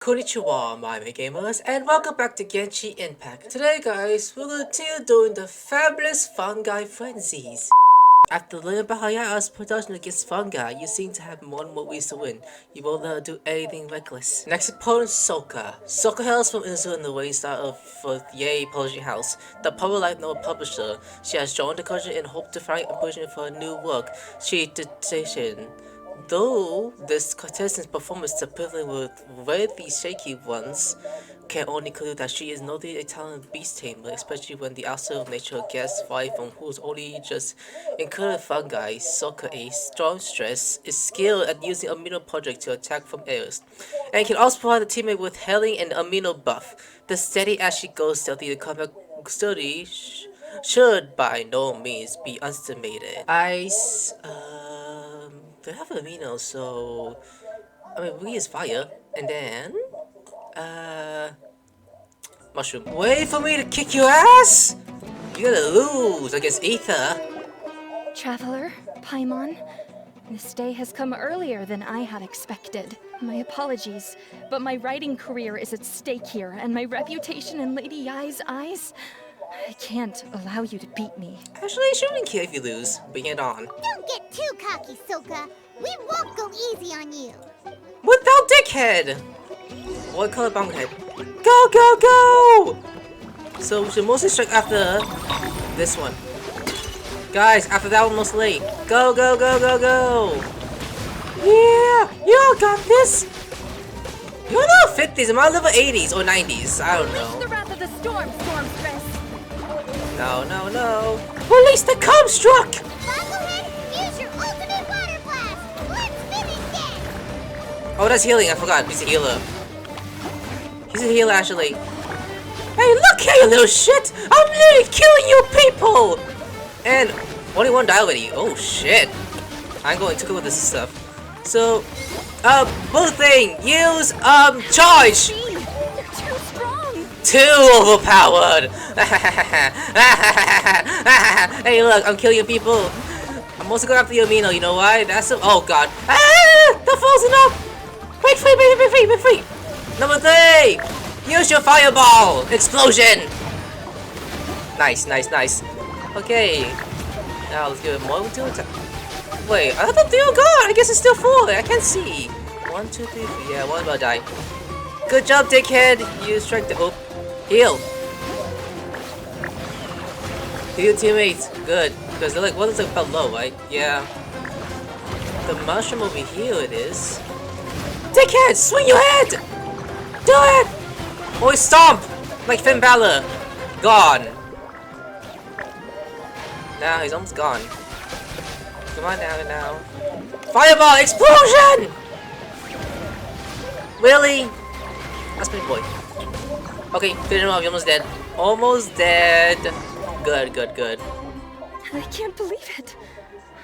Konnichiwa, my gamers, and welcome back to Genshin Impact. Today, guys, we're going to continue doing the fabulous fungi frenzies. After learning about Haya's production against fungi, you seem to have more and more ways to win. You won't let her do anything reckless. Next opponent, Soka. Soka hails from Inzu in the way start of Yae Publishing House, the public novel publisher. She has joined the country in hope to find ambition for her new work, Editing. Though this contestant's performance typically with very shaky ones, can only conclude that she is not a talented beast tamer, especially when the outside of nature gets five from who's only just included fungi. Soccer a strong stress is skilled at using amino project to attack from airs, and can also provide the teammate with healing and amino buff. The steady as she goes stealthy, the combat study should by no means be underestimated. Ice, they have amino, so I mean we use fire, and then mushroom. Wait for me to kick your ass! You're gonna lose against Ether. Traveler, Paimon, this day has come earlier than I had expected. My apologies, but my writing career is at stake here, and my reputation in Lady Yae's eyes. I can't allow you to beat me. Actually, she wouldn't care if you lose. Bring it on. Don't get too cocky, Soka. We won't go easy on you. Without dickhead! What color BONKED? Go, go, go! So we should mostly strike after this one. Guys, after that one mostly. Go, go, go, go, go! Yeah! You all got this! You're not 50s, am I level 80s or 90s? I don't know. The wrath of the storm, Stormstress! No, no, no. Release the construct! Bogglehead, use your ultimate water blast. Let's finish it. Oh, that's healing. I forgot. He's a healer. He's a healer, actually. Hey, look here, you little shit! I'm literally killing you people! And only one die already. Oh, shit. I'm going to go with this stuff. So, blue thing. Use, charge! You're too strong! Too overpowered! Hey, look, I'm killing people. I'm also going after your amino, you know why? That's so. Oh, God. Ah! They're frozen up! Break free, break free, break free! Number 3! Use your fireball! Explosion! Nice, nice, nice. Okay. Now let's give it more to attack. Wait, I thought they were gone! I guess it's still 4. I can't see. 1, 2, 3, 4. Yeah, one about to die. Good job, dickhead! You strike the. Oh. Heal! Heal teammates. Good. Because they're like, what is it about low, right? Yeah. The mushroom over here it is. Dickhead! Swing your head! Do it! Or stomp! Like Finn Balor. Gone. Now he's almost gone. Come on now. Fireball! Explosion! Really? That's pretty boy. Okay, finish him off. You're almost dead. Almost dead. Good, good, good. I can't believe it.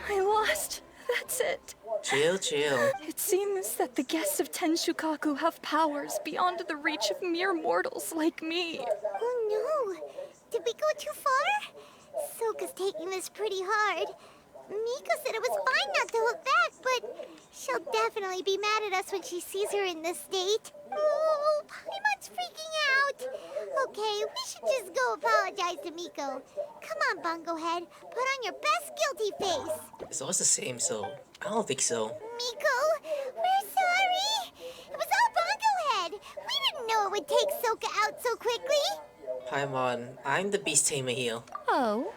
I lost. That's it. Chill, chill. It seems that the guests of Tenshukaku have powers beyond the reach of mere mortals like me. Oh no. Did we go too far? Soka's taking this pretty hard. Miko said it was fine not to look back, but she'll definitely be mad at us when she sees her in this state. Oh, Paimon's freaking out. Okay, we should just go apologize to Miko. Come on, Bungohead. Put on your best guilty face. It's always the same, so I don't think so. Miko, we're sorry. It was all Bungohead. We didn't know it would take Soka out so quickly. Paimon, I'm the beast tamer here. Oh?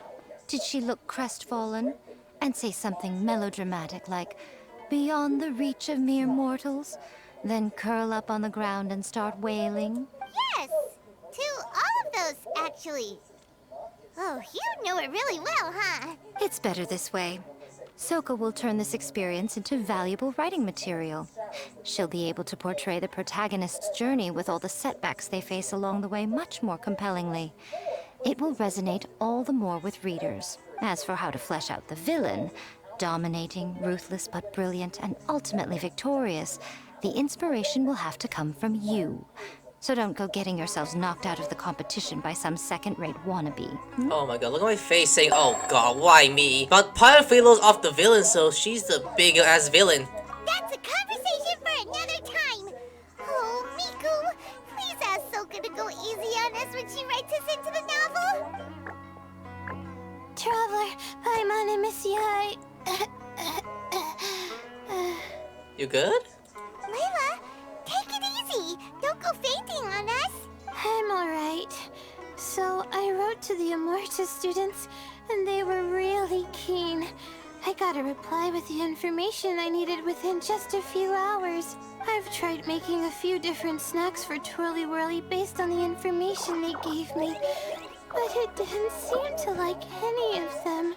Did she look crestfallen? And say something melodramatic like, beyond the reach of mere mortals? Then curl up on the ground and start wailing? Yes, to all of those, actually. Oh, you know it really well, huh? It's better this way. Soka will turn this experience into valuable writing material. She'll be able to portray the protagonist's journey with all the setbacks they face along the way much more compellingly. It will resonate all the more with readers. As for how to flesh out the villain, dominating, ruthless but brilliant, and ultimately victorious, the inspiration will have to come from you. So don't go getting yourselves knocked out of the competition by some second-rate wannabe. Oh my god, look at my face saying, oh god, why me? But Pyrophilo's off the villain, so she's the bigger ass villain. That's a conversation for another time. Oh, Miku, Soka to go easy on us when she writes us into the novel? Traveler, Paimon and Miss Yae. You good? Layla, take it easy. Don't go fainting on us. I'm alright. So I wrote to the Amorta students, and they were really keen. I got a reply with the information I needed within just a few hours. I've tried making a few different snacks for Twirly Whirly based on the information they gave me, but it didn't seem to like any of them.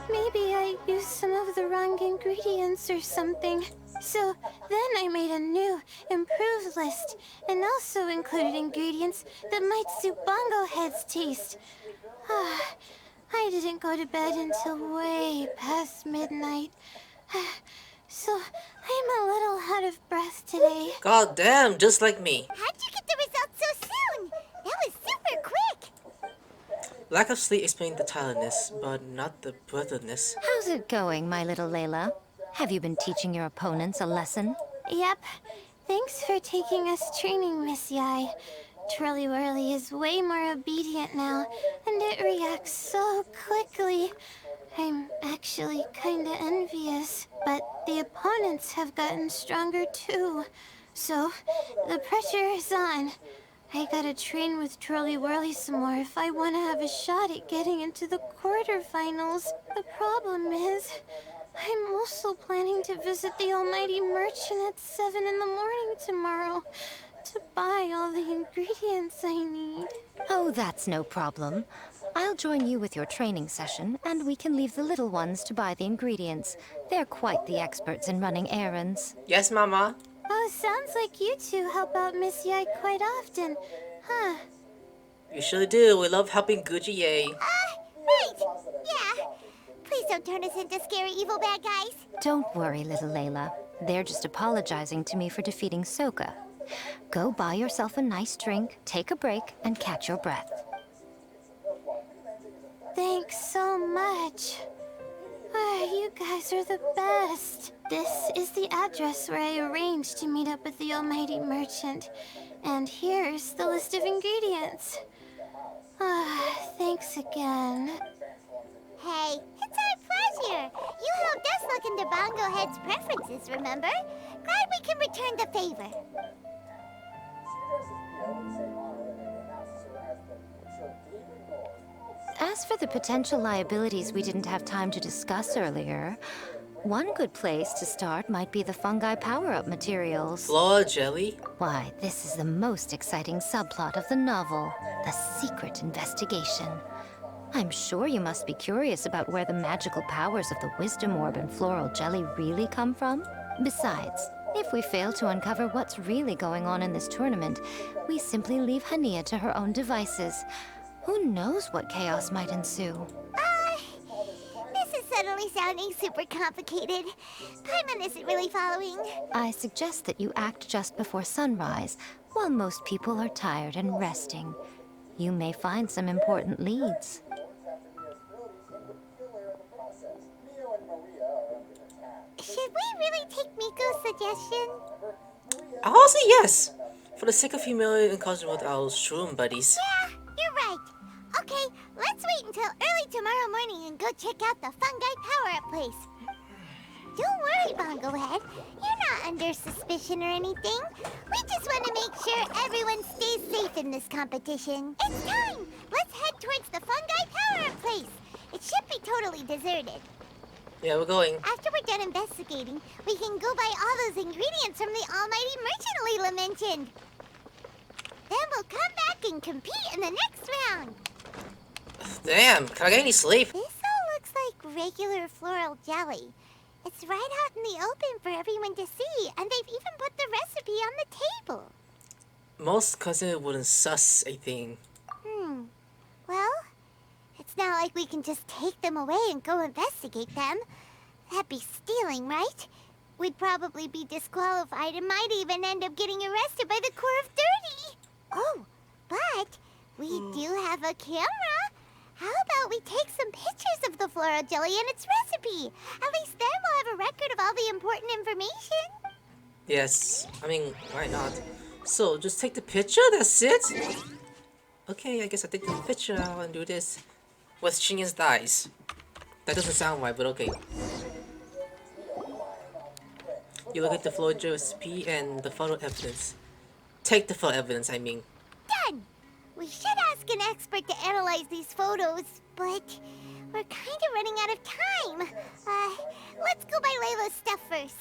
Maybe I used some of the wrong ingredients or something. So then I made a new, improved list, and also included ingredients that might suit bongo head's taste. I didn't go to bed until way past midnight. So I'm a little out of breath today. God damn, just like me. How'd you get the results so soon? That was super quick. Lack of sleep explained the tiredness, but not the breathlessness. How's it going, my little Layla? Have you been teaching your opponents a lesson? Yep. Thanks for taking us training, Miss Yae. Twirly Whirly is way more obedient now, and it reacts so quickly. I'm actually kinda envious, but the opponents have gotten stronger too. So, the pressure is on. I gotta train with Twirly Whirly some more if I want to have a shot at getting into the quarterfinals. The problem is, I'm also planning to visit the almighty merchant at 7 in the morning tomorrow to buy all the ingredients I need. Oh, that's no problem. I'll join you with your training session, and we can leave the little ones to buy the ingredients. They're quite the experts in running errands. Yes, Mama? Oh, sounds like you two help out Miss Yae quite often, huh? You sure do. We love helping Gucci Yae. Right. Yeah. Please don't turn us into scary evil bad guys. Don't worry, little Layla. They're just apologizing to me for defeating Soka. Go buy yourself a nice drink, take a break, and catch your breath. Thanks so much. You guys are the best. This is the address where I arranged to meet up with the almighty merchant. And here's the list of ingredients. Thanks again. Hey, it's our pleasure. You helped us look into Bongo Head's preferences, remember? Glad we can return the favor. As for the potential liabilities we didn't have time to discuss earlier, one good place to start might be the fungi power-up materials. Flora jelly? Why, this is the most exciting subplot of the novel, the secret investigation. I'm sure you must be curious about where the magical powers of the wisdom orb and floral jelly really come from. Besides, if we fail to uncover what's really going on in this tournament, we simply leave Hania to her own devices. Who knows what chaos might ensue? This is suddenly sounding super complicated. Paimon isn't really following. I suggest that you act just before sunrise, while most people are tired and resting. You may find some important leads. Should we really take Miko's suggestion? I'll say yes! For the sake of humility and causing with our shroom buddies. Yeah, you're right. Okay, let's wait until early tomorrow morning and go check out the fungi power-up place. Don't worry, Bongo Head. You're not under suspicion or anything. We just want to make sure everyone stays safe in this competition. It's time! Let's head towards the fungi power-up place. It should be totally deserted. Yeah, we're going. After we're done investigating, we can go buy all those ingredients from the almighty merchant Layla mentioned. Then we'll come back and compete in the next round. Damn, can I get any sleep? This all looks like regular floral jelly. It's right out in the open for everyone to see, and they've even put the recipe on the table. Most cousin wouldn't sus a thing. Well, it's not like we can just take them away and go investigate them. That'd be stealing, right? We'd probably be disqualified and might even end up getting arrested by the Corps of 30. Oh, but we do have a camera. How about we take some pictures of the floral jelly and its recipe? At least then we'll have a record of all the important information. Yes, I mean, why not? So, just take the picture, that's it? Okay, I guess I take the picture now and do this with Shinyan's thighs. That doesn't sound right, but okay. You look at the floor recipe and the photo evidence. Take the photo evidence, I mean. Done! We should ask an expert to analyze these photos, but we're kind of running out of time. Let's go buy Layla's stuff first.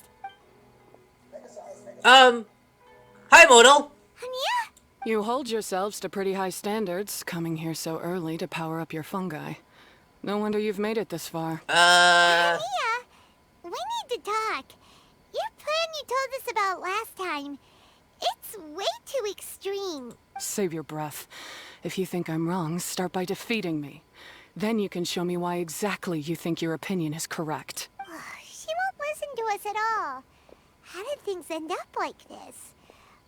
Hi, model! Anya? You hold yourselves to pretty high standards, coming here so early to power up your fungi. No wonder you've made it this far. Anya, we need to talk. Your plan you told us about last time, it's way too extreme. Save your breath. If you think I'm wrong, start by defeating me. Then you can show me why exactly you think your opinion is correct. She won't listen to us at all. How did things end up like this?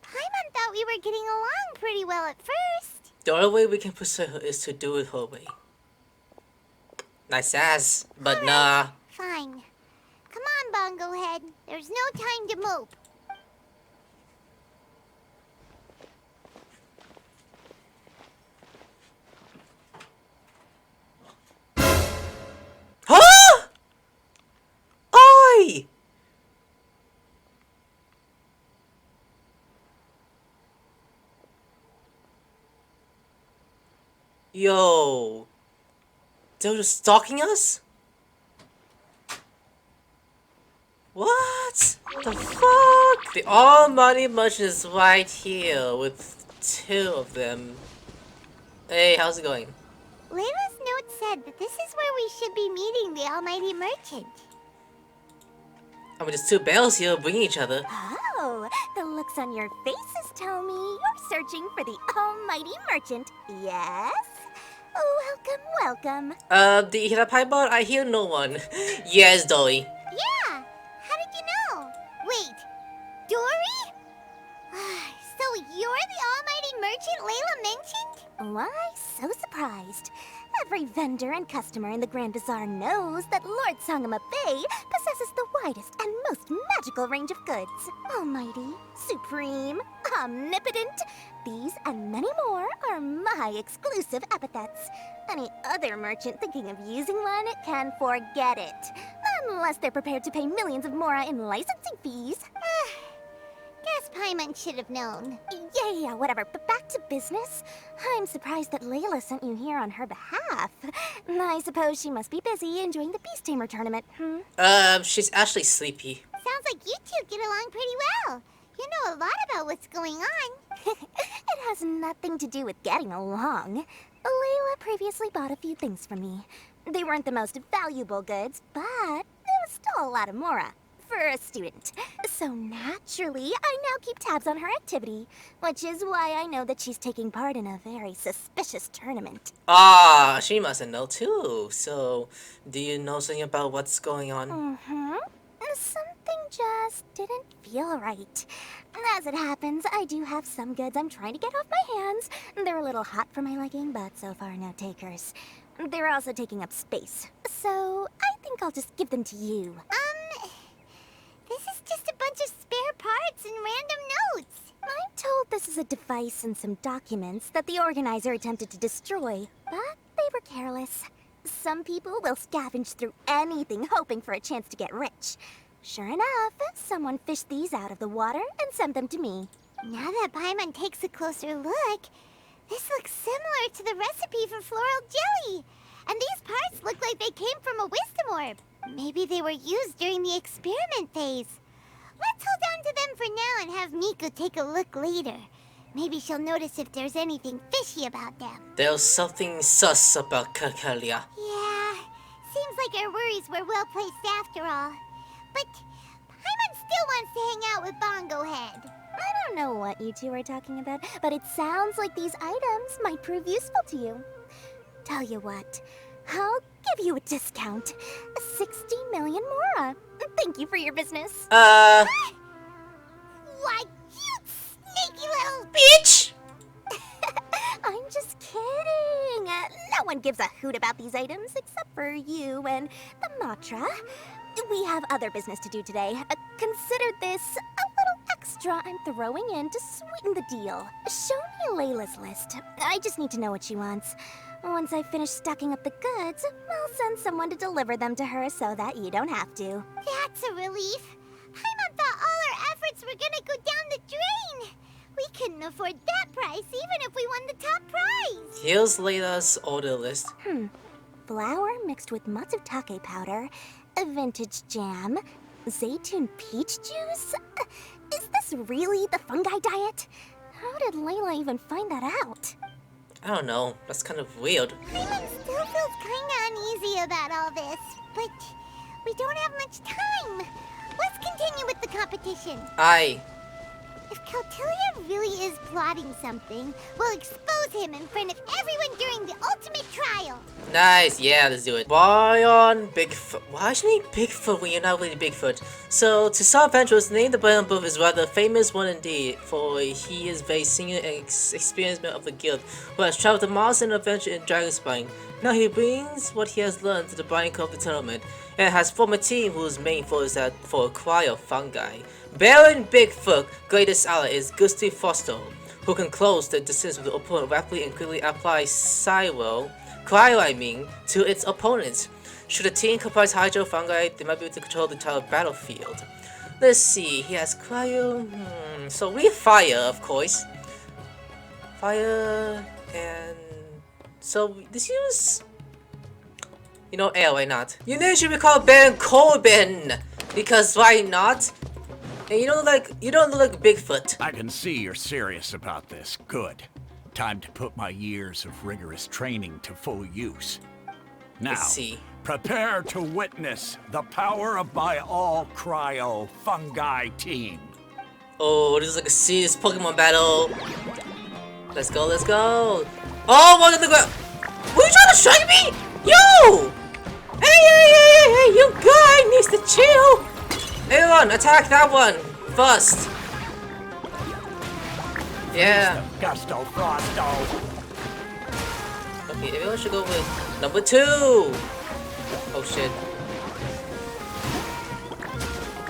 Paimon thought we were getting along pretty well at first. The only way we can persuade her is to do it her way. Nice ass, but nah. Fine. Come on, Bongo Head. There's no time to mope. Huh? Oi! Yo. They were just stalking us? What? The fuck? The almighty merchant is right here with two of them. Hey, how's it going? Layla's note said that this is where we should be meeting the Almighty Merchant. I mean, there's two bells here bringing each other. Oh, the looks on your faces tell me you're searching for the Almighty Merchant, yes? Welcome, welcome. Do you hear that pipe bot? I hear no one. Yes, Dolly. Yeah! How did you know? Wait, Dory? So you're the Almighty Merchant Layla mentioned? Why, so surprised. Every vendor and customer in the Grand Bazaar knows that Lord Sangama Bay possesses the widest and most magical range of goods. Almighty, supreme, omnipotent, these and many more are my exclusive epithets. Any other merchant thinking of using one can forget it. Unless they're prepared to pay millions of mora in licensing fees. Guess Paimon should have known. Yeah, whatever. But back to business. I'm surprised that Layla sent you here on her behalf. I suppose she must be busy enjoying the Beast Tamer tournament, She's actually sleepy. Sounds like you two get along pretty well. You know a lot about what's going on. It has nothing to do with getting along. Layla previously bought a few things from me. They weren't the most valuable goods, but it was still a lot of mora. For a student. So naturally, I now keep tabs on her activity, which is why I know that she's taking part in a very suspicious tournament. Ah, she mustn't know too. So, do you know something about what's going on? Something just didn't feel right. As it happens, I do have some goods I'm trying to get off my hands. They're a little hot for my liking, but so far no takers. They're also taking up space. So, I think I'll just give them to you. This is just a bunch of spare parts and random notes. I'm told this is a device and some documents that the organizer attempted to destroy, but they were careless. Some people will scavenge through anything hoping for a chance to get rich. Sure enough, someone fished these out of the water and sent them to me. Now that Paimon takes a closer look, this looks similar to the recipe for floral jelly. And these parts look like they came from a wisdom orb. Maybe they were used during the experiment phase. Let's hold on to them for now and have Miko take a look later. Maybe she'll notice if there's anything fishy about them. There's something sus about Kakalia. Yeah, seems like our worries were well placed after all. But Paimon still wants to hang out with Bongo Head. I don't know what you two are talking about, but it sounds like these items might prove useful to you. Tell you what, I'll give you a discount. 60 million mora. Thank you for your business. Why, you sneaky little bitch! I'm just kidding. No one gives a hoot about these items except for you and the Matra. We have other business to do today. Consider this a little extra extra I'm throwing in to sweeten the deal. Show me Layla's list. I just need to know what she wants. Once I finish stacking up the goods, I'll send someone to deliver them to her so that you don't have to. That's a relief. Paimon thought all our efforts were gonna go down the drain. We couldn't afford that price even if we won the top prize. Here's Layla's order list. Flour mixed with matsutake powder, a vintage jam, zaytun peach juice? Is this really the fungi diet? How did Layla even find that out? I don't know. That's kind of weird. Paimon still feels kinda uneasy about all this, but we don't have much time. Let's continue with the competition. Aye. If Kautilya really is plotting something, we'll expose him in front of everyone during the ultimate trial. Nice, yeah, let's do it. Why on Bigfoot? Why should you need Bigfoot when you're not really Bigfoot? So, to solve adventures, name the Brown Buff is rather famous one indeed, for he is very senior and experienced member of the guild, who has traveled to Mars and adventure in Dragonspine. Now he brings what he has learned to the Brian Cove of the tournament, and has formed a team whose main focus is for acquire fungi. Baron Bigfoot greatest ally is Gusty Foster, who can close the distance with the opponent rapidly and quickly apply cryo to its opponents. Should a team comprise hydro fungi, they might be able to control the entire battlefield. Let's see, he has cryo. So we have fire, of course. Fire and so this use, you know, air. Why not? Your name should be called Baron Corbin, because why not? And you don't look like Bigfoot. I can see you're serious about this. Good. Time to put my years of rigorous training to full use. Now, Let's see. prepare to witness the power of my all-cryo fungi team. Oh, this is like a serious Pokemon battle. Let's go, let's go. Oh, one on the ground. Were you trying to strike me? Yo! Hey, you guy needs to chill. Everyone, attack that one first. Yeah. Gusto Frosto. Okay, everyone should go with number 2. Oh shit.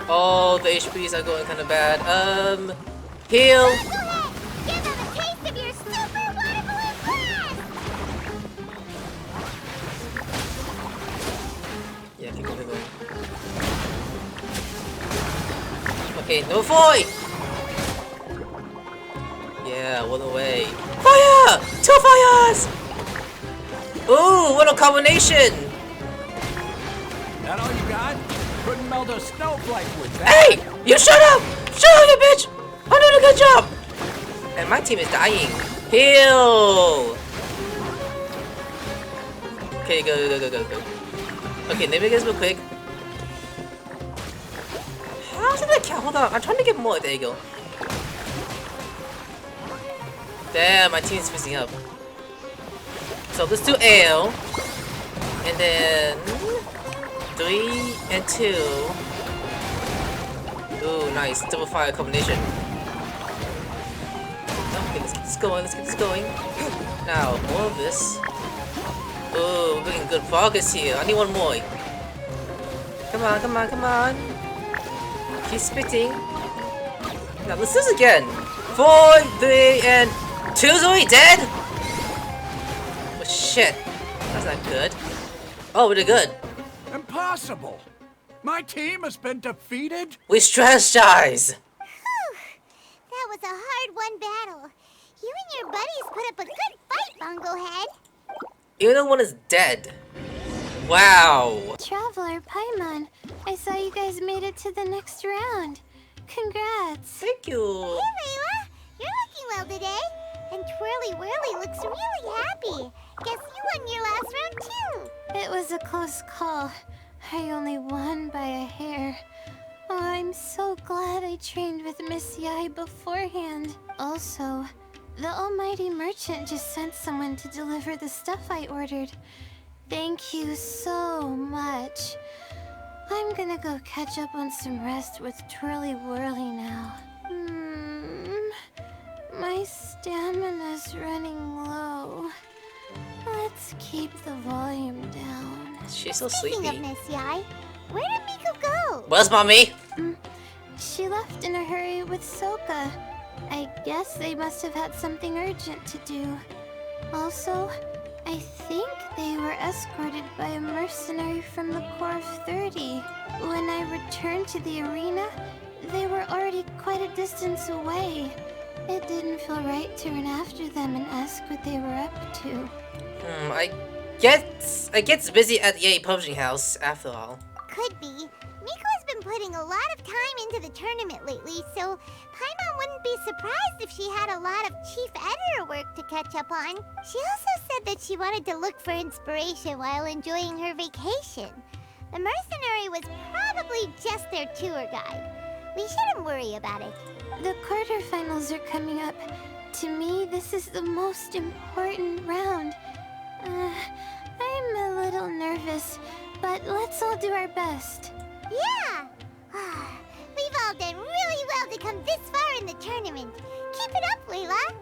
Oh, the HPs are going kind of bad. Heal. Go ahead, give them a taste of your super water balloon blast! Yeah, keep going, keep going. Okay, number 4. Yeah, one away. Fire! 2 fires! Ooh, what a combination! That all you got? Couldn't melt a snowflake with that. Hey! You shut up! Shut up, you bitch! I'm doing a good job! And my team is dying. Heal! Okay, go. Okay, let me guess real quick. How's it gonna count? Hold on, I'm trying to get more. There you go. Damn, my team's fizzing up. So let's do ale. And then 3 and 2. Ooh, nice. Double fire combination. Okay, let's get this going, Now, more of this. Ooh, we're making good progress here. I need one more. Come on. Keep spitting. Now, let's do this again. 4, 3, and 2's already dead? Oh, shit. That's not good. Oh, we're good. Impossible. My team has been defeated? We strategize. Whew, that was a hard-won battle. You and your buddies put up a good fight, Bongo Head. Even though one is dead. Wow. Traveler, Paimon, I saw you guys made it to the next round. Congrats. Thank you. Hey, Layla, you're looking well today. And Twirly Whirly looks really happy. Guess you won your last round, too. It was a close call. I only won by a hair. Oh, I'm so glad I trained with Miss Yae beforehand. Also, the almighty merchant just sent someone to deliver the stuff I ordered. Thank you so much. I'm gonna go catch up on some rest with Twirly Whirly now. My stamina's running low. Let's keep the volume down. She's so Speaking sleepy. of Miss Yae, where did Miko go? Where's mommy? She she left in a hurry with Soka. I guess they must have had something urgent to do. Also, I think they were escorted by a mercenary from the Corps of 30. When I returned to the arena, they were already quite a distance away. It didn't feel right to run after them and ask what they were up to. I get busy at Yae Publishing House after all. Could be. Miko has been putting a lot of time into the tournament lately, so Paimon wouldn't be surprised if she had a lot of chief editor work to catch up on. She also said that she wanted to look for inspiration while enjoying her vacation. The mercenary was probably just their tour guide. We shouldn't worry about it. The quarterfinals are coming up. To me, this is the most important round. I'm a little nervous, but let's all do our best. Yeah! We've all done really well to come this far in the tournament. Keep it up, Layla!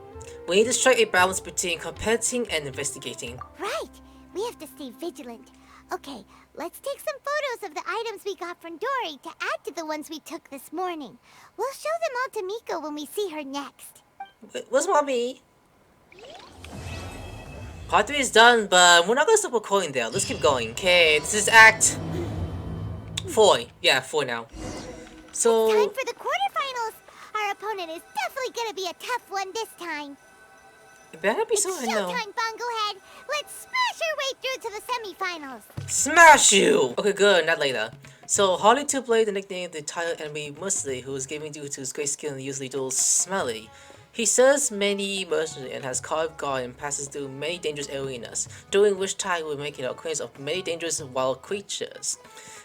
We need to strike a balance between competing and investigating. Right! We have to stay vigilant. Okay, let's take some photos of the items we got from Dory to add to the ones we took this morning. We'll show them all to Miko when we see her next. Where's Mommy? Part 3 is done, but we're not gonna stop recording there. Let's keep going. Okay, this is Act 4. Yeah, 4 now. So... Time for the quarterfinals! Our opponent is definitely gonna be a tough one this time. It better be It's so I know. showtime, Bunglehead! Let's smash our way through to the semifinals! Smash you! Okay, good, not later. So, Harley 2 played the nickname the title enemy Musli, who is given due to his great skill and usually duels Smelly. He serves many mercenaries and has carved guard and passes through many dangerous arenas, during which time will make the acquaintance of many dangerous wild creatures.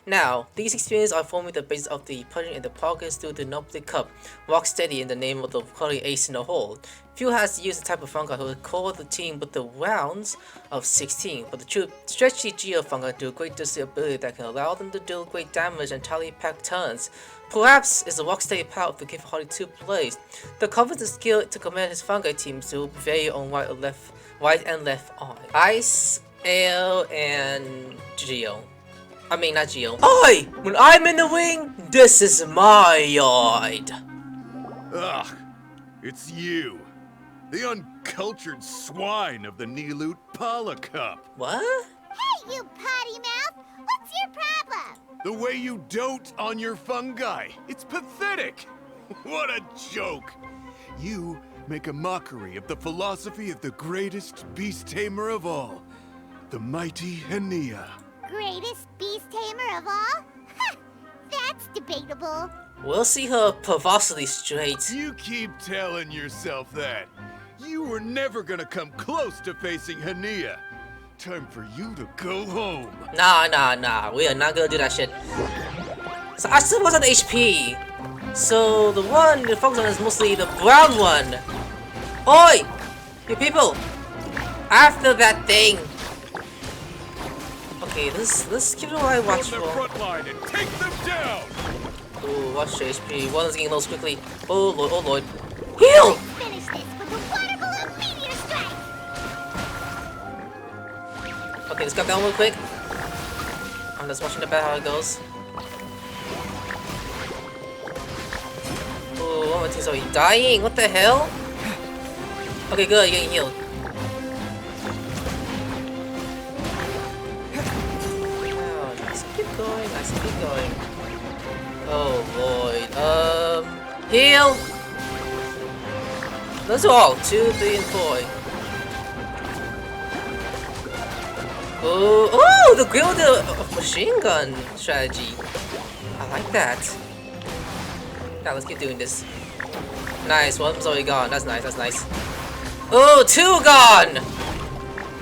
Now, these experiences are forming the basis of the punishing and the progress through the Noble Cup. Walk steady in the name of the quality ace in the hole. Few has used the type of fungi who will call the team with the rounds of 16, but the true stretchy geo fungi do a great ability that can allow them to deal great damage and tightly packed turns. Perhaps is the walk steady power of the gift Harley 2 plays. The confidence and skill to command his fungi teams will vary on right and left eye. Ice, air, and geo. I mean, not Geo. Oi! When I'm in the ring, this is my yard! Ugh, it's you. The uncultured swine of the Nilut Pala Cup. What? Hey, you potty mouth! What's your problem? The way you dote on your fungi. It's pathetic. What a joke. You make a mockery of the philosophy of the greatest beast tamer of all, the mighty Hania. Greatest beast tamer of all? Ha! That's debatable. We'll see her perversely straight. You keep telling yourself that. You were never gonna come close to facing Hania. Time for you to go home. Nah. We are not gonna do that shit. So I still was on HP. So the one to focus on is mostly the brown one. Oi! You people! After that thing! Okay, let's keep it eye watchful. Front line and take them down. Ooh, watch your HP. One is getting low quickly. Oh lord. Heal! Finish this with a water balloon meteor strike! Okay, let's come down real quick. I'm just watching the bat how it goes. Ooh, one of my team's already dying. What the hell? Okay, good. You're getting healed. Oh, nice. Keep going. Oh boy. Heal. Those are all 2, 3, and 4. Oh, the grill of machine gun strategy. I like that. Now let's keep doing this. Nice, one's already gone. That's nice. Oh, 2 gone!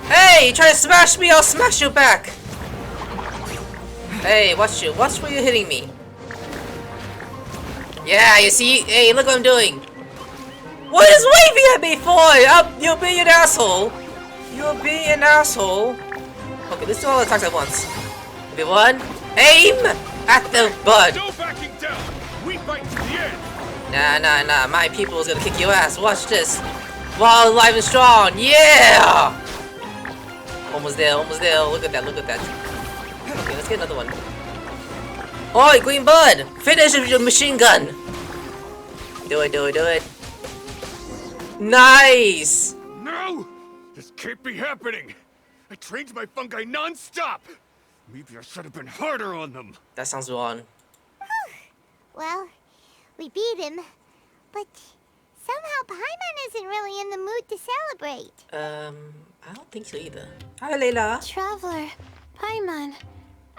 Hey, you trying to smash me? I'll smash you back. Hey, watch where you're hitting me. Yeah, you see? Hey, look what I'm doing. What is waving at me for? You're being an asshole. Okay, let's do all the attacks at once. Okay, 1. Aim at the bud. No backing down. We fight to the end. Nah. My people is gonna kick your ass. Watch this. While alive and strong. Yeah. Almost there. Look at that. Okay, let's get another one. Oi, green bud. Finish with your machine gun. Do it, do it, do it. Nice! No! This can't be happening! I trained my fungi non-stop! Maybe I should have been harder on them. That sounds wrong. Well, we beat him, but somehow Paimon isn't really in the mood to celebrate. I don't think so either. Hi, Layla. Traveler, Paimon,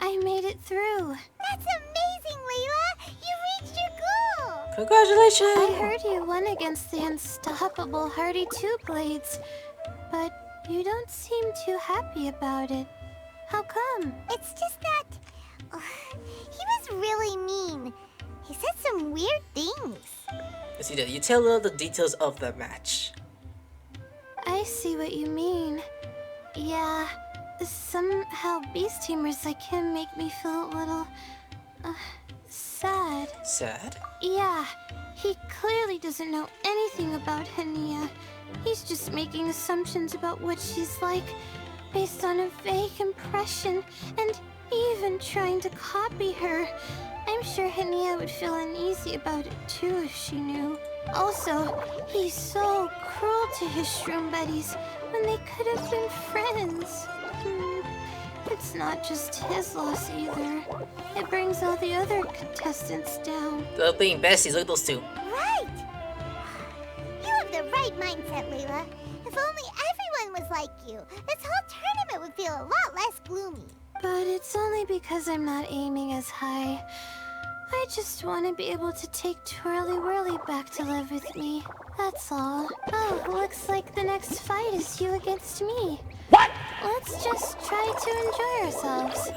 I made it through. That's amazing, Layla! You reached your goal! Congratulations! I heard you won against the unstoppable Hardy Two Blades, but you don't seem too happy about it. How come? It's just that... he was really mean. He said some weird things. You see that? You tell her the details of the match. I see what you mean. Yeah, somehow beast tamers like him make me feel a little... sad. Sad? Yeah, he clearly doesn't know anything about Hania. He's just making assumptions about what she's like, based on a vague impression, and even trying to copy her. I'm sure Hania would feel uneasy about it too if she knew. Also, he's so cruel to his shroom buddies when they could have been friends. It's not just his loss either. It brings all the other contestants down. The thing, besties, look at those two. Right! You have the right mindset, Layla. If only everyone was like you, this whole tournament would feel a lot less gloomy. But it's only because I'm not aiming as high. I just want to be able to take Twirly Whirly back to live with me. That's all. Oh, looks like the next fight is you against me. What? Let's just try to enjoy ourselves.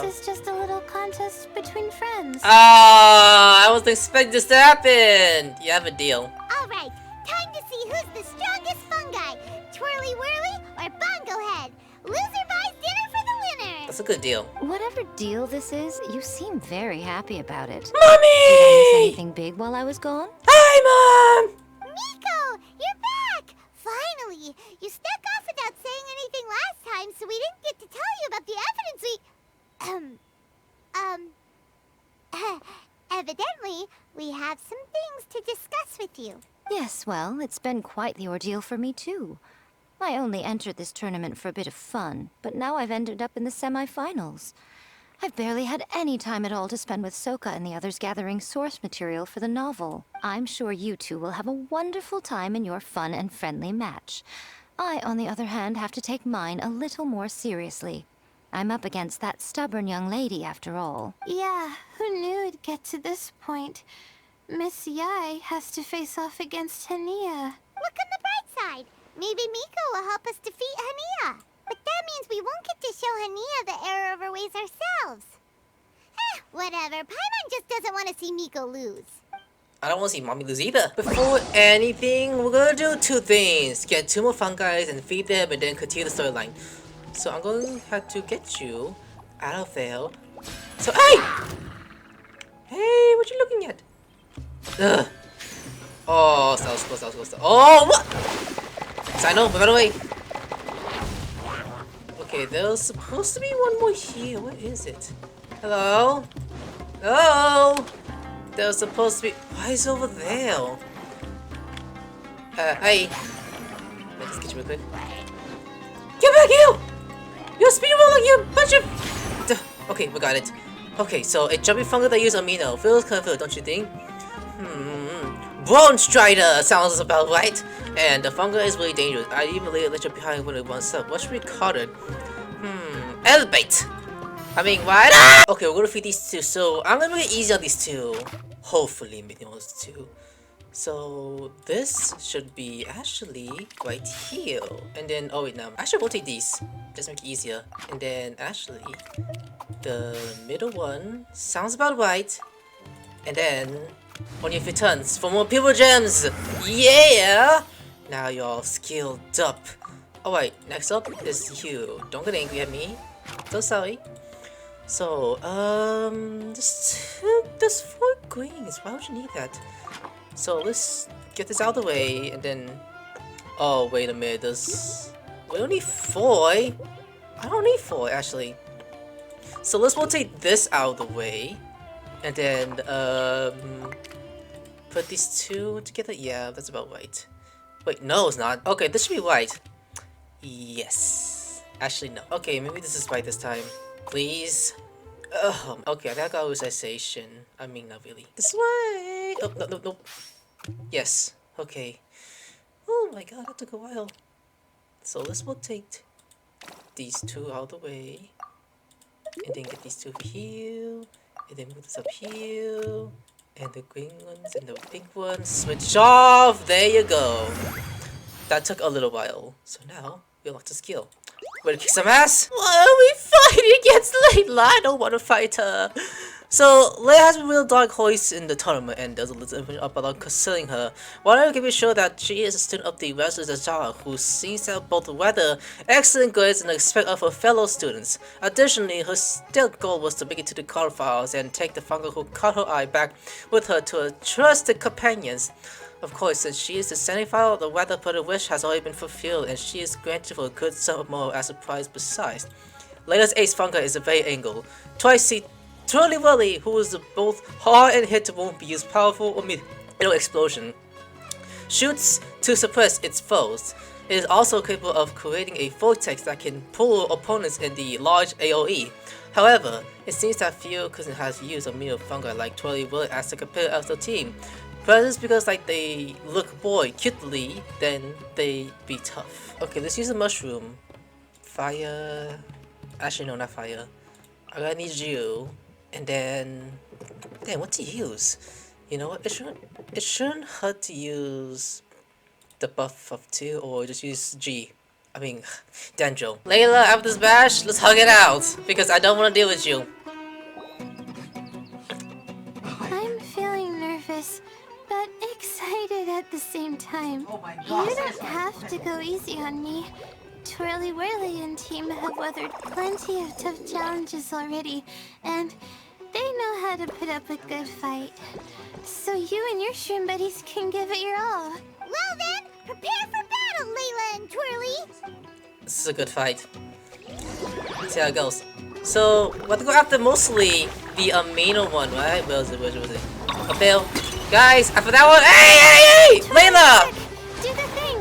This is just a little contest between friends. I wasn't expecting this to happen. You have a deal. Alright, time to see who's the strongest fungi. Twirly Whirly or Bongo Head. Loser buys dinner for the winner. That's a good deal. Whatever deal this is, you seem very happy about it. Mommy! Did I miss anything big while I was gone? Hi, Mom! Miko, you're back! Finally! You snuck off without saying anything last time, so we didn't get to tell you about the evidence evidently, we have some things to discuss with you. Yes, well, it's been quite the ordeal for me too. I only entered this tournament for a bit of fun, but now I've ended up in the semi-finals. I've barely had any time at all to spend with Soka and the others gathering source material for the novel. I'm sure you two will have a wonderful time in your fun and friendly match. I, on the other hand, have to take mine a little more seriously. I'm up against that stubborn young lady, after all. Yeah, who knew it'd get to this point? Miss Yae has to face off against Hania. Look on the bright side. Maybe Miko will help us defeat Hania. But that means we won't get to show Hania the error of her ways ourselves. Whatever. Paimon just doesn't want to see Miko lose. I don't want to see Mommy lose either. Before anything, we're gonna do two things. Get 2 more fungi and feed them and then continue the storyline. So I'm going to have to get you out of there. So, hey! Hey, what you looking at? Ugh. Oh, that was close. Oh, what? Side note, by the way. Okay, there's supposed to be one more here. What is it? Hello? Hello? There's supposed to be... Why is it over there? Hey. Let's get you real quick. Get back here! You're speed rolling, you bunch of... Okay, we got it. Okay, so a jumping fungi that uses amino. Feels kind of good, don't you think? Bone Strider sounds about right. And the fungi is really dangerous. I even let you behind when it wants up. What should we call it? Elevate. I mean, what? Okay, we're gonna feed these two. So I'm gonna make it easy on these two. Hopefully, make those two. So this should be actually right here. And then, oh wait, no. I should rotate these. Just make it easier. And then actually, the middle one sounds about right. And then, on your feet turns for more people gems. Yeah! Now you're all skilled up. Alright, next up is you. Don't get angry at me. So sorry. So, there's 4 greens. Why would you need that? So let's get this out of the way, and then... Oh, wait a minute, we don't need 4. I don't need 4, actually. So let's rotate this out of the way. And then put these two together. Yeah, that's about right. Wait, no, it's not. Okay, this should be right. Yes. Actually, no. Okay, maybe this is right this time. Please. Okay, I think I got authorization. I mean, not really. This way. Oh, no, no, no. Yes. Okay. Oh my god, that took a while. So this will take these two out of the way. And then get these two over here. And then move this up here. And the green ones and the pink ones. Switch off! There you go. That took a little while. So now, we unlock the skill. Ready to kick some ass? Why are we fighting against Layla? I don't want to fight her. So, Layla has a real dark horse in the tournament and does a little information up about concealing her. Wanted to be sure that she is a student of the Resident Zara who seems to have both rather excellent grades and expect of her fellow students. Additionally, her still goal was to make it to the quarterfinals and take the fungal who caught her eye back with her to her trusted companions. Of course, since she is the semifinal, the weather put her wish has already been fulfilled and she is granted for a good sum of more as a prize besides. Layla's ace fungi is a very angle. Twice see Twirly Willy, who is both hard and hit won't be used powerful or middle explosion. Shoots to suppress its foes. It is also capable of creating a vortex that can pull opponents in the large AoE. However, it seems that few cousin has used a meal fungi like Twirly Willy as the competitor of the team. Perhaps because like they look boy cutely, then they be tough. Okay, let's use a mushroom. Fire. Actually, no, not fire. I'm gonna need you. And then, damn, what to use? You know what? It shouldn't hurt to use the buff of 2 or just use G. I mean, Dendro. Layla, after this bash, let's hug it out because I don't want to deal with you. I'm feeling nervous, but excited at the same time. Oh my god. You don't have to go easy on me. Twirly Whirly and team have weathered plenty of tough challenges already, and they know how to put up a good fight. So you and your shroom buddies can give it your all. Well then, prepare for battle, Layla and Twirly! This is a good fight. Let's see how it goes. So, we're gonna go after mostly the amino one, right? Where was it? Up there. Guys, after that one. Hey! Layla! Do the thing!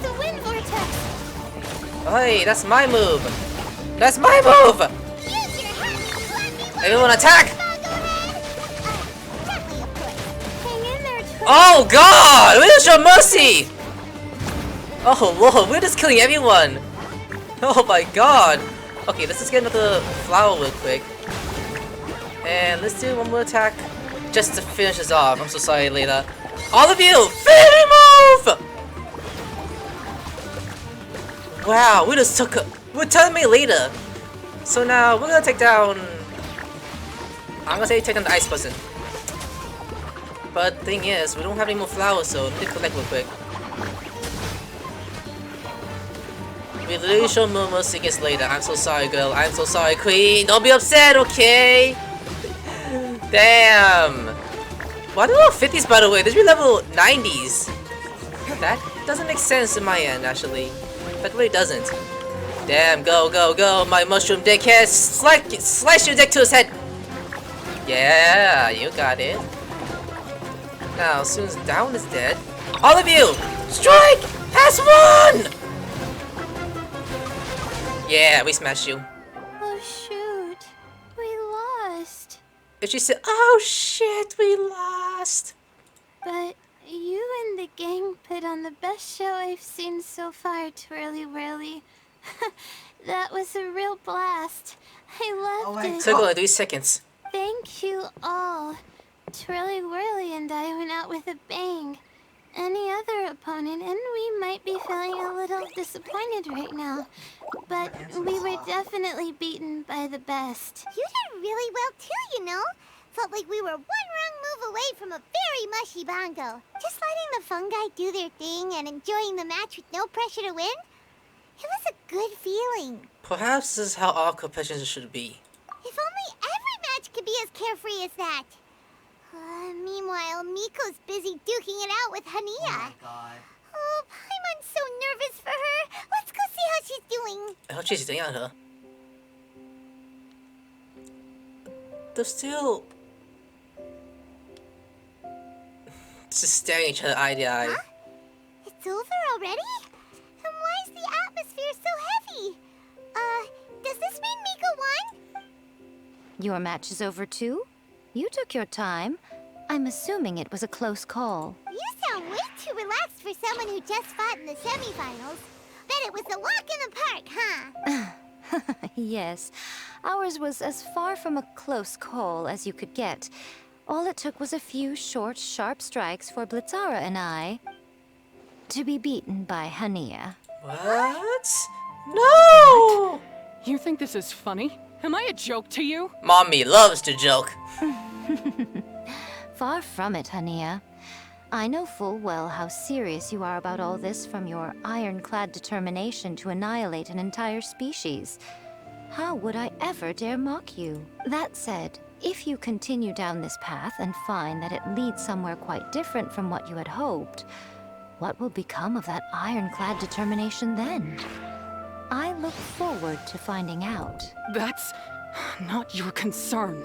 The wind vortex! Hey, that's my move! That's my move! Use your hat, Everyone attack! Hang in there, Twirly! Oh god! Where's your mercy? Oh whoa, we're just killing everyone! Oh my god! Okay, let's just get another flower real quick. And let's do one more attack just to finish this off. I'm so sorry, Layla. All of you! Finish move! Wow, we just took a... We're telling me later. So now, we're gonna take down... I'm gonna say take down the ice person. But the thing is, we don't have any more flowers, so let me collect real quick. We literally show more mercy against later. I'm so sorry, girl. I'm so sorry, queen. Don't be upset, okay? Damn. Why do I level 50s, by the way? This should be level 90s. That doesn't make sense in my end, actually. That really doesn't. Damn, go, go, go, my mushroom dickhead. Slice your dick to his head. Yeah, you got it. Now, as soon as Down is dead, all of you, strike! Has won! Yeah, we smashed you. Oh shoot, we lost. And she said, oh shit, we lost. But you and the gang put on the best show I've seen so far, Twirly Whirly. That was a real blast. I loved it. Took only 3 seconds. Thank you all. Twirly Whirly and I went out with a bang. Any other opponent, and we might be feeling a little disappointed right now. But we were definitely beaten by the best. You did really well too, you know. Felt like we were one wrong move away from a very mushy bongo. Just letting the fungi do their thing and enjoying the match with no pressure to win. It was a good feeling. Perhaps this is how all competitions should be. If only every match could be as carefree as that. Meanwhile, Miko's busy duking it out with Hania. Oh my god. Oh, Paimon's so nervous for her. Let's go see how she's doing. I hope she's doing on her. There's still Just staring at each other eye to eye. Huh? It's over already? And why is the atmosphere so heavy? Does this mean Miko won? Your match is over too? You took your time. I'm assuming it was a close call. You sound way too relaxed for someone who just fought in the semifinals. Bet it was a walk in the park, huh? Yes, ours was as far from a close call as you could get. All it took was a few short, sharp strikes for Blitzara and I to be beaten by Hania. What? No! You think this is funny? Am I a joke to you? Mommy loves to joke. Far from it, Hania. I know full well how serious you are about all this, from your ironclad determination to annihilate an entire species. How would I ever dare mock you? That said, if you continue down this path and find that it leads somewhere quite different from what you had hoped, what will become of that ironclad determination then? I look forward to finding out. That's not your concern.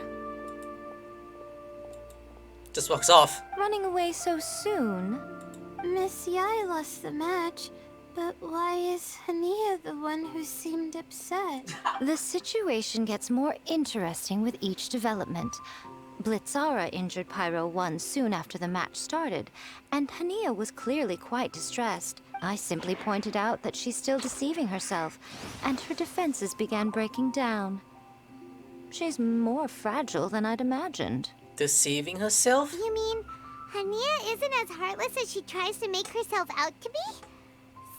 Just walks off. Running away so soon? Miss Yae lost the match, but why is Hania the one who seemed upset? The situation gets more interesting with each development. Blitzara injured Pyro 1 soon after the match started, and Hania was clearly quite distressed. I simply pointed out that she's still deceiving herself, and her defenses began breaking down. She's more fragile than I'd imagined. Deceiving herself? You mean Hania isn't as heartless as she tries to make herself out to be?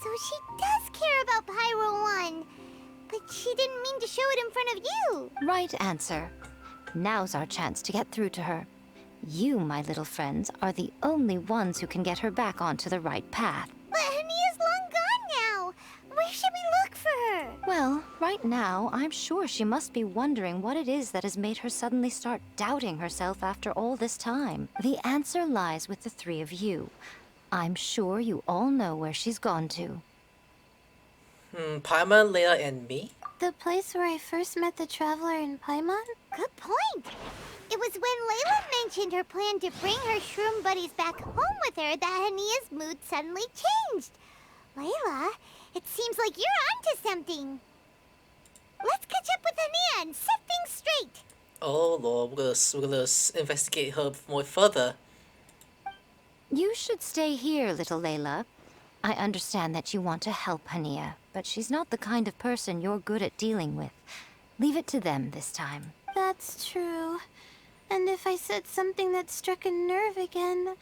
So she does care about Pyro 1, but she didn't mean to show it in front of you. Right answer. Now's our chance to get through to her. You, my little friends, are the only ones who can get her back onto the right path. But Hania's long gone now. Where should we look for her? Well, right now, I'm sure she must be wondering what it is that has made her suddenly start doubting herself after all this time. The answer lies with the three of you. I'm sure you all know where she's gone to. Paimon, Layla, and me? The place where I first met the traveler in Paimon? Good point. It was when Layla mentioned her plan to bring her shroom buddies back home with her that Hania's mood suddenly changed. Layla, it seems like you're onto something. Let's catch up with Hania and set things straight. Oh Lord, we're gonna investigate her more further. You should stay here, little Layla. I understand that you want to help Hania, but she's not the kind of person you're good at dealing with. Leave it to them this time. That's true. And if I said something that struck a nerve again,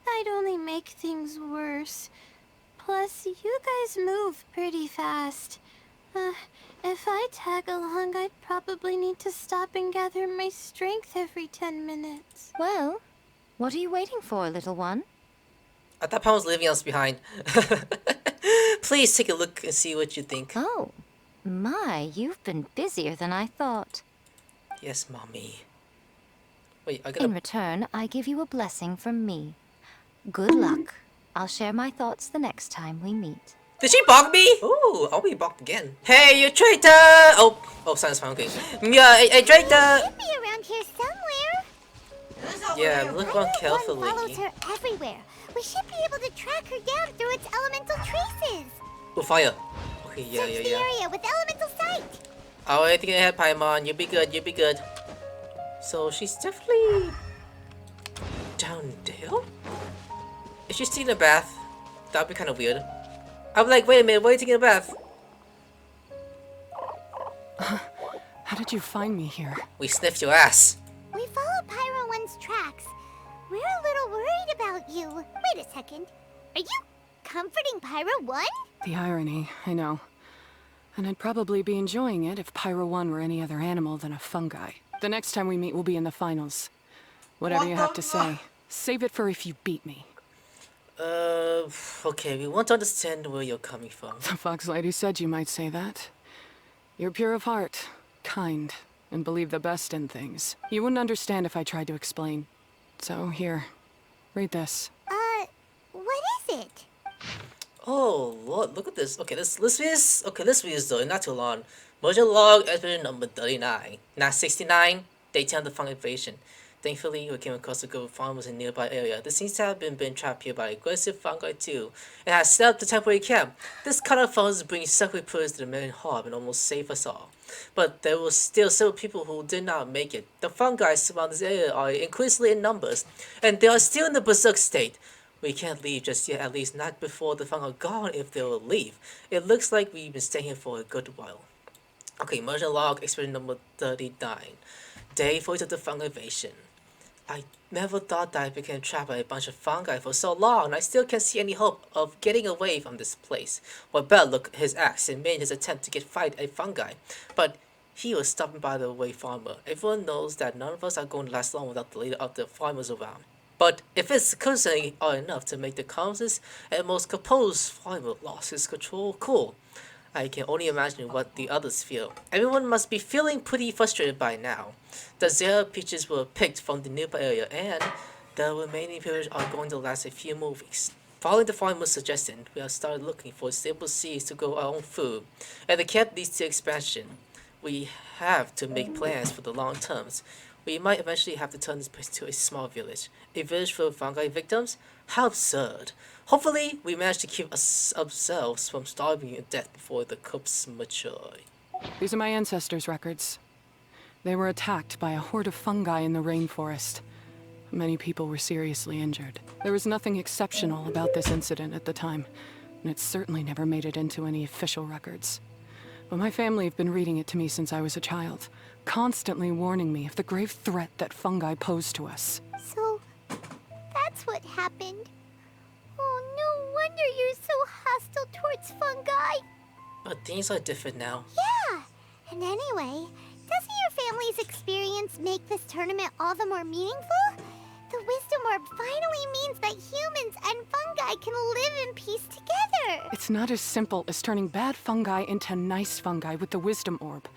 I'd only make things worse. Plus, you guys move pretty fast. If I tag along, I'd probably need to stop and gather my strength every 10 minutes. Well, what are you waiting for, little one? I thought Paimon was leaving us behind. Please take a look and see what you think. Oh, my, you've been busier than I thought. Yes, Mommy. Wait, I In gotta... return, I give you a blessing from me. Good luck. I'll share my thoughts the next time we meet. Did she balk me? Ooh, I'll be balked again. Hey, you traitor! Oh, silence fine, okay. Yeah, hey, traitor! Should be around here somewhere. Yeah, look around Pyro 1 follows carefully. her everywhere. We should be able to track her down through its elemental traces. Oh, fire. Okay, yeah, Search the area with elemental sight. Oh, I think I had Paimon. You'll be good, you'll be good. So, she's definitely... down there? If she's taking a bath, that'd be kind of weird. I'm like, wait a minute, why are you taking a bath? How did you find me here? We sniffed your ass. We followed Pyro 1's tracks. We're a little worried about you. Wait a second. Are you comforting Pyro 1? The irony, I know. And I'd probably be enjoying it if Pyro 1 were any other animal than a fungi. The next time we meet will be in the finals. Whatever you have to say, save it for if you beat me. Okay, we want to understand where you're coming from. The Fox Lady said you might say that. You're pure of heart, kind, and believe the best in things. You wouldn't understand if I tried to explain. So here, read this. What is it? Oh Lord, look at this. Okay, this is though not too long. Merchant log episode number 39. Not 69. Daytime the Funk invasion. Thankfully, we came across a group of farmers in a nearby area. They seems to have been trapped here by aggressive fungi too, and has set up the temporary camp. This cut off funds bring successfully put to the main hub and almost save us all. But there were still several people who did not make it. The fungi surrounding this area are increasingly in numbers, and they are still in the berserk state. We can't leave just yet, at least not before the fungi are gone if they will leave. It looks like we've been staying here for a good while. Okay, immersion log, experience number 39. Day 42 of the fungi invasion. I never thought that I became trapped by a bunch of fungi for so long, and I still can't see any hope of getting away from this place. Well, Bell looked his axe and made his attempt to fight a fungi, but he was stopped by the way farmer. Everyone knows that none of us are going to last long without the leader of the farmers around. But if it's concerning are enough to make the calmest and most composed farmer lost his control, cool. I can only imagine what the others feel. Everyone must be feeling pretty frustrated by now. The 0 peaches were picked from the nearby area, and the remaining periods are going to last a few more weeks. Following the farmer's suggestion, we have started looking for stable seeds to grow our own food, and the camp leads to expansion. We have to make plans for the long terms. We might eventually have to turn this place into a small village. A village full of fungi victims? How absurd. Hopefully, we manage to keep ourselves from starving to death before the crops mature. These are my ancestors' records. They were attacked by a horde of fungi in the rainforest. Many people were seriously injured. There was nothing exceptional about this incident at the time, and it certainly never made it into any official records. But my family have been reading it to me since I was a child, constantly warning me of the grave threat that fungi pose to us. So, that's what happened. Oh, no wonder you're so hostile towards fungi. But things are different now. Yeah, and anyway, doesn't your family's experience make this tournament all the more meaningful? The Wisdom Orb finally means that humans and fungi can live in peace together. It's not as simple as turning bad fungi into nice fungi with the Wisdom Orb.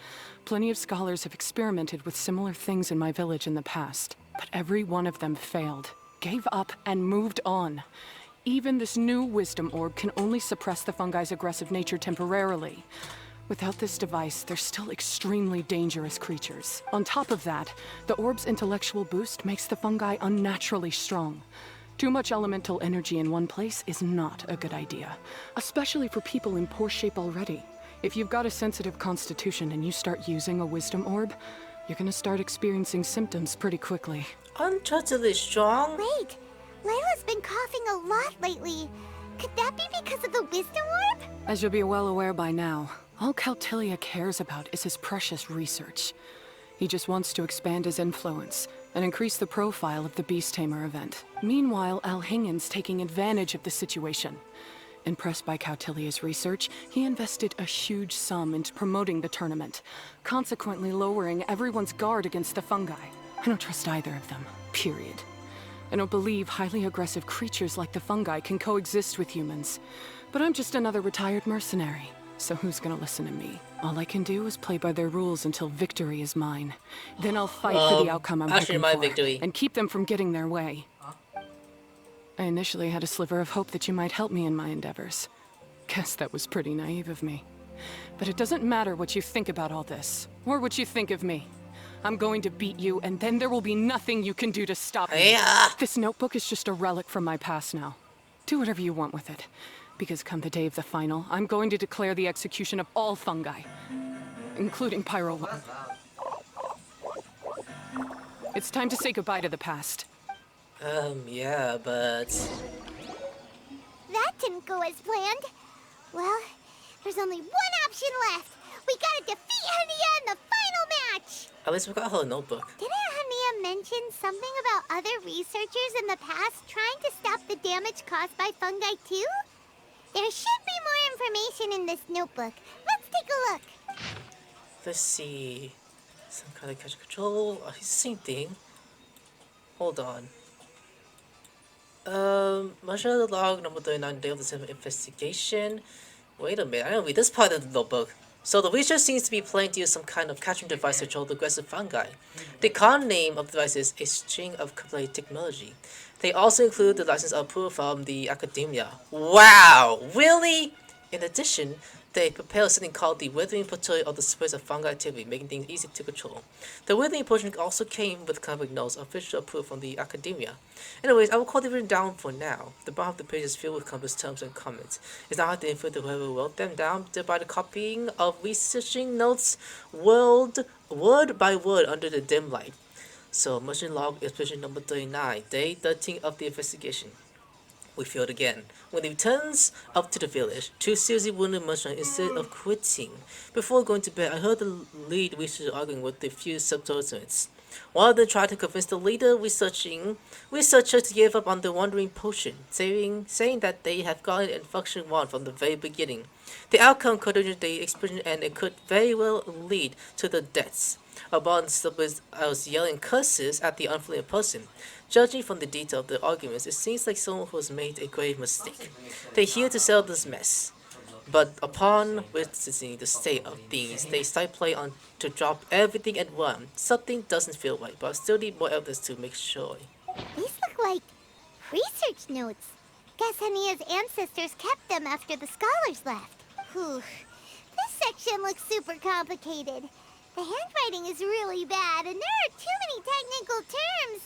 Plenty of scholars have experimented with similar things in my village in the past, but every one of them failed, gave up, and moved on. Even this new Wisdom Orb can only suppress the fungi's aggressive nature temporarily. Without this device, they're still extremely dangerous creatures. On top of that, the orb's intellectual boost makes the fungi unnaturally strong. Too much elemental energy in one place is not a good idea, especially for people in poor shape already. If you've got a sensitive constitution and you start using a Wisdom Orb, you're gonna start experiencing symptoms pretty quickly. Untouchably strong? Wait, Layla's been coughing a lot lately. Could that be because of the Wisdom Orb? As you'll be well aware by now, all Kautilya cares about is his precious research. He just wants to expand his influence and increase the profile of the Beast Tamer event. Meanwhile, Alhingen's taking advantage of the situation. Impressed by Kautilya's research, he invested a huge sum into promoting the tournament, consequently lowering everyone's guard against the fungi. I don't trust either of them, period. I don't believe highly aggressive creatures like the fungi can coexist with humans. But I'm just another retired mercenary. So who's gonna listen to me? All I can do is play by their rules until victory is mine. Then I'll fight for the outcome I'm hoping for, victory. and keep them from getting their way. I initially had a sliver of hope that you might help me in my endeavors. Guess that was pretty naive of me. But it doesn't matter what you think about all this, or what you think of me. I'm going to beat you, and then there will be nothing you can do to stop me. Yeah. This notebook is just a relic from my past now. Do whatever you want with it. Because come the day of the final, I'm going to declare the execution of all fungi, including Pyro 1. It's time to say goodbye to the past. Yeah, but... That didn't go as planned. Well, there's only one option left. We gotta defeat Hania in the final match! At least we got her notebook. Didn't Hania mention something about other researchers in the past trying to stop the damage caused by fungi too? There should be more information in this notebook. Let's take a look. Let's see... Some kind of catch control... Oh, it's the same thing. Hold on. Measure the log number 39, day of the 7th investigation. Wait a minute, I don't read this part of the notebook. So the researcher seems to be planning to use some kind of catching device to control the aggressive fungi. The con name of the device is a string of complete technology. They also include the license approval from the academia. Wow! Really? In addition, they prepare something called the Withering Portrait of the Spirits of Fungi Activity, making things easy to control. The Withering Potion also came with comic notes, official approved from the academia. Anyways, I will call the video down for now. The bottom of the page is filled with compass terms and comments. It's not hard to infer whoever wrote them down by the copying of researching notes word by word under the dim light. So, mission log expedition number 39, day 13 of the investigation. We failed again. When he returns up to the village, two seriously wounded merchants instead of quitting. Before going to bed, I heard the lead researcher arguing with the few subordinates. One of them tried to convince the leader researcher to give up on the wandering potion, saying that they have gotten it in function 1 from the very beginning. The outcome could injure the expedition and it could very well lead to the deaths. Upon I was yelling curses at the unfamiliar person. Judging from the detail of the arguments, it seems like someone who has made a grave mistake. They're here to settle this mess. But upon witnessing the state of things, they start playing on to drop everything at once. Something doesn't feel right, but I still need more evidence to make sure. These look like research notes. Guess Hania's ancestors kept them after the scholars left. Whew. This section looks super complicated. The handwriting is really bad, and there are too many technical terms.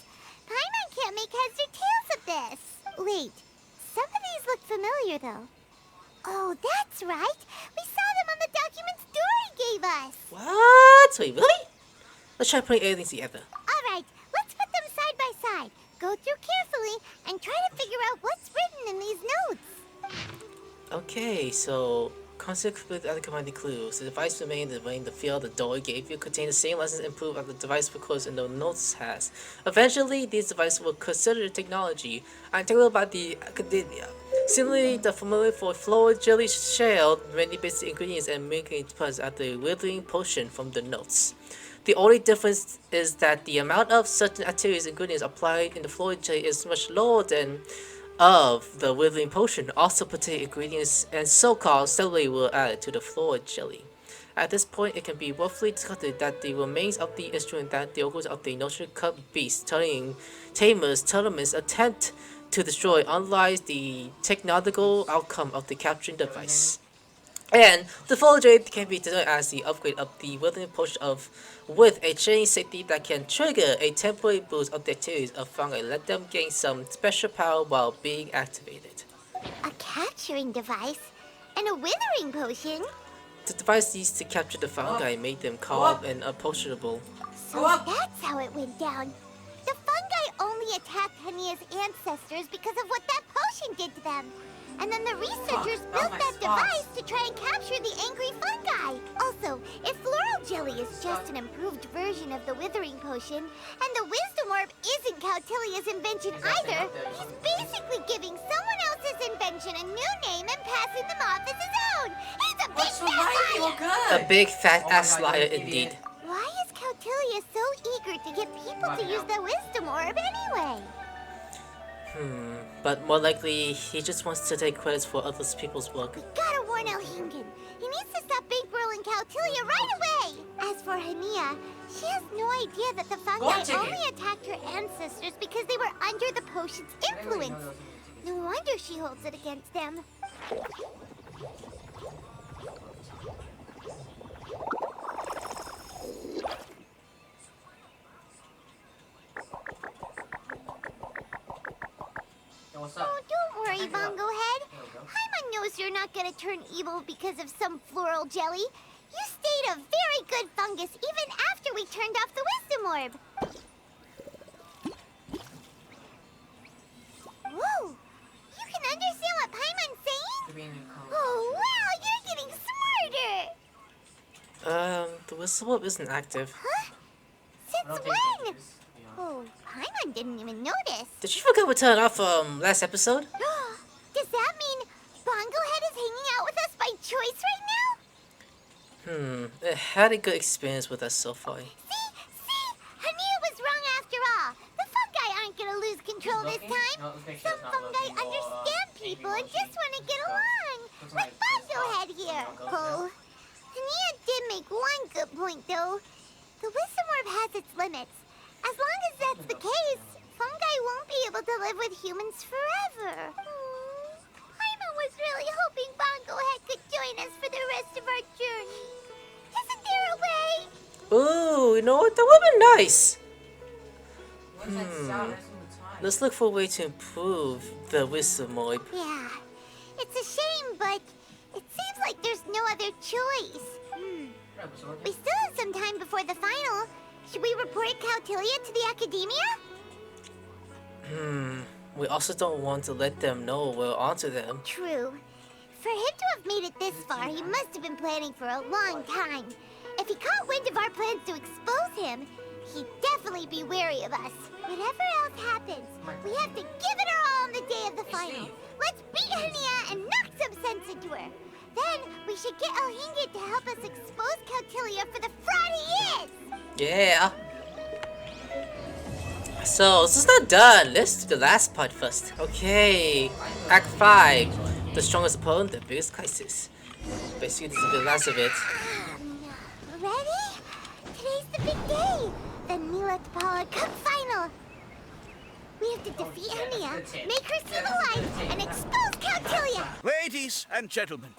Paimon can't make heads or tails of this. Wait, some of these look familiar, though. Oh, that's right. We saw them on the documents Dory gave us. What? Wait, really? Let's try putting everything together. All right, let's put them side by side. Go through carefully and try to figure out what's written in these notes. Okay, so concept with other commanding clues. The device remained in the field the door gave you contained the same lessons improved as the device records in the notes has. Eventually, these devices were considered technology and tailored by the academia. Similarly, the formula for flour jelly shared many basic ingredients and making it present at the withering potion from the notes. The only difference is that the amount of certain activities ingredients applied in the flour jelly is much lower than of the withering potion. Also, particular ingredients and so-called celery were added to the flour jelly. At this point, it can be roughly discounted that the remains of the instrument that the organs of the Notion Cup beast tamers tournaments attempt to destroy unlike the technological outcome of the capturing device. And the flour jelly can be designed as the upgrade of the withering potion with a chain safety that can trigger a temporary boost of the activities of fungi and let them gain some special power while being activated. A capturing device and a withering potion? The device used to capture the fungi made them calm and approachable. So that's how it went down. The fungi only attacked Hania's ancestors because of what that potion did to them. And then the researchers built that device to try and capture the angry fungi. Also, if floral jelly is just an improved version of the withering potion, and the wisdom orb isn't Cautilia's invention either, he's basically giving someone else's invention a new name and passing them off as his own. He's a big fat liar! A big fat ass liar indeed. Why is Cautilia so eager to get people to use the wisdom orb anyway? But more likely, he just wants to take credits for other people's work. We gotta warn Elhingen. He needs to stop bankrolling Cautilia right away! As for Hania, she has no idea that the fungi only attacked her ancestors because they were under the potion's influence. No wonder she holds it against them. Oh, don't worry, Bongo Head. Paimon knows you're not gonna turn evil because of some floral jelly. You stayed a very good fungus even after we turned off the wisdom orb. Whoa! You can understand what Paimon's saying? Oh, wow, you're getting smarter! The wisdom orb isn't active. Huh? Since when? Oh, Paimon didn't even notice. Did you forget we turned off last episode? Does that mean Bongo Head is hanging out with us by choice right now? It had a good experience with us so far. See? Hania was wrong after all. The fungi aren't gonna lose control this time. Some fungi understand people and just want to get along. Like Bongo Head here. Oh, Hania did make one good point though. The wisdom orb has its limits. As long as that's the case, fungi won't be able to live with humans forever. Paimon was really hoping Bongo Head could join join us for the rest of our journey. Isn't there a way? Ooh, you know what? That would be nice. Let's look for a way to improve the wisdom orb. Yeah, it's a shame, but it seems like there's no other choice. We still have some time before the final. Should we report Cautilia to the academia? We also don't want to let them know we're onto them. True. For him to have made it this far, he must have been planning for a long time. If he caught wind of our plans to expose him, he'd definitely be wary of us. Whatever else happens, we have to give it our all on the day of the final. Let's beat Hania and knock some sense into her. Then we should get Elhinge to help us expose Cautilia for the fraud he is. Yeah. So, this is not done. Let's do the last part first. Okay. Act 5. The strongest opponent, the biggest crisis. Basically, this is the last of it. Ready? Today's the big day. The Nilat Pala Cup final. We have to defeat Hania, make her see the light, and expose Cautilia. Ladies and gentlemen,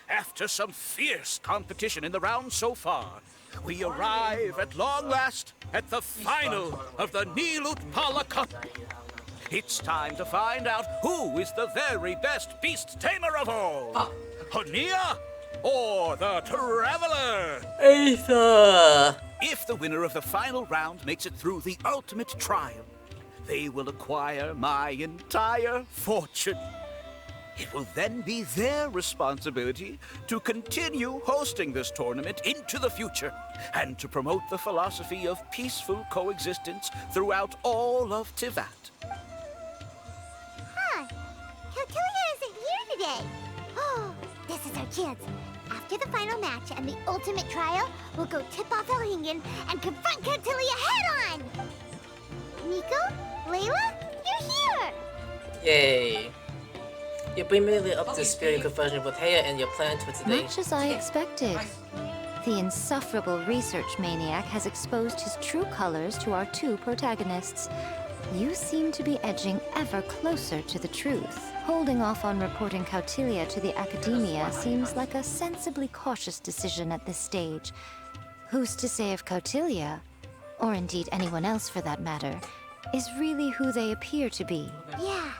after some fierce competition in the round so far, we arrive at long last at the final of the Nilut Pala Cup. It's time to find out who is the very best beast tamer of all. Hania or the Traveler? Aether! If the winner of the final round makes it through the ultimate trial, they will acquire my entire fortune. It will then be their responsibility to continue hosting this tournament into the future and to promote the philosophy of peaceful coexistence throughout all of Tivat. Huh. Cautilia isn't here today. Oh, this is our chance. After the final match and the ultimate trial, we'll go tip off Elhingen and confront Cautilia head-on! Miko? Layla? You're here! Yay. You'll be immediately up to speed in conversion with Heya and your plans for today. Much as I expected. The insufferable research maniac has exposed his true colors to our two protagonists. You seem to be edging ever closer to the truth. Holding off on reporting Cautilia to the academia seems like a sensibly cautious decision at this stage. Who's to say if Cautilia, or indeed anyone else for that matter, is really who they appear to be? Yeah,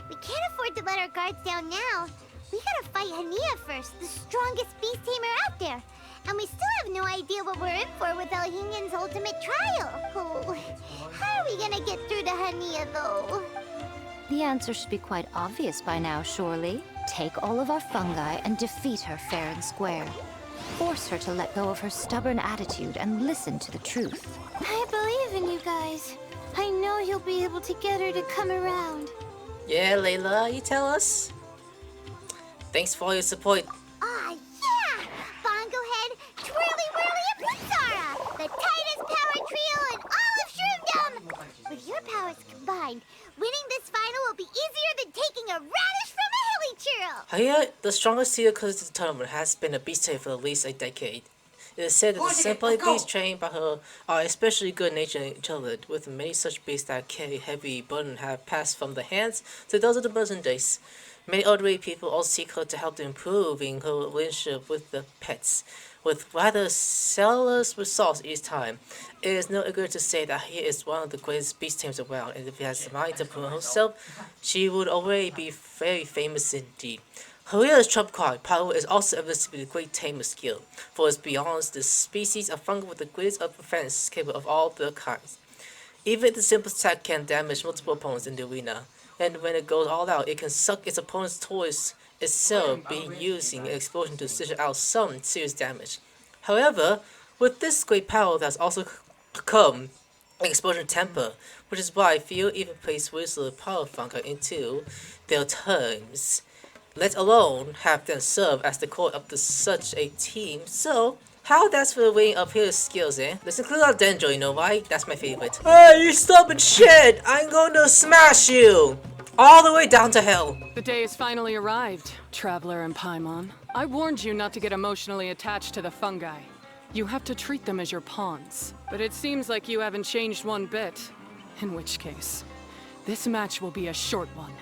we can't afford to let our guards down now. We gotta fight Hania first, the strongest beast tamer out there. And we still have no idea what we're in for with Elhingen's ultimate trial. Oh, how are we gonna get through to Hania, though? The answer should be quite obvious by now, surely. Take all of our fungi and defeat her fair and square. Force her to let go of her stubborn attitude and listen to the truth. I believe in you guys. I know you'll be able to get her to come around. Yeah, Layla, you tell us? Thanks for all your support. Aw, yeah! Bongo Head, Twirly Whirly, and Blitzara! The tightest power trio in all of Shroomdom! With your powers combined, winning this final will be easier than taking a radish from a hilly churl! Heya, the strongest tier close to the tournament, has been a beast tamer for at least a decade. It is said that the senpai beasts trained by her are especially good-natured and intelligent, with many such beasts that carry heavy burden have passed from the hands to those of the present days. Many elderly people also seek her to help them improve in her relationship with the pets, with rather selfless results each time. It is no ignorant to say that he is one of the greatest beast tamers around, and if he has the mind to promote herself, she would already be very famous indeed. Haria's trump card, Power, is also evidenced to be a great tamer skill, for it beyond the species of fungi with the greatest of defense capable of all the kinds. Even the simplest attack can damage multiple opponents in the arena, and when it goes all out, it can suck its opponent's toys itself, being using an explosion to dish out some serious damage. However, with this great power, there's also come an explosion temper, which is why few even place wizard power fungi into their terms, let alone have them serve as the core of such a team. So, how that's for the weighing up his skills, eh? Let's include our Dendro, you know why? That's my favorite. Hey, you stupid shit! I'm going to smash you! All the way down to hell! The day has finally arrived, Traveler and Paimon. I warned you not to get emotionally attached to the fungi. You have to treat them as your pawns. But it seems like you haven't changed one bit. In which case, this match will be a short one.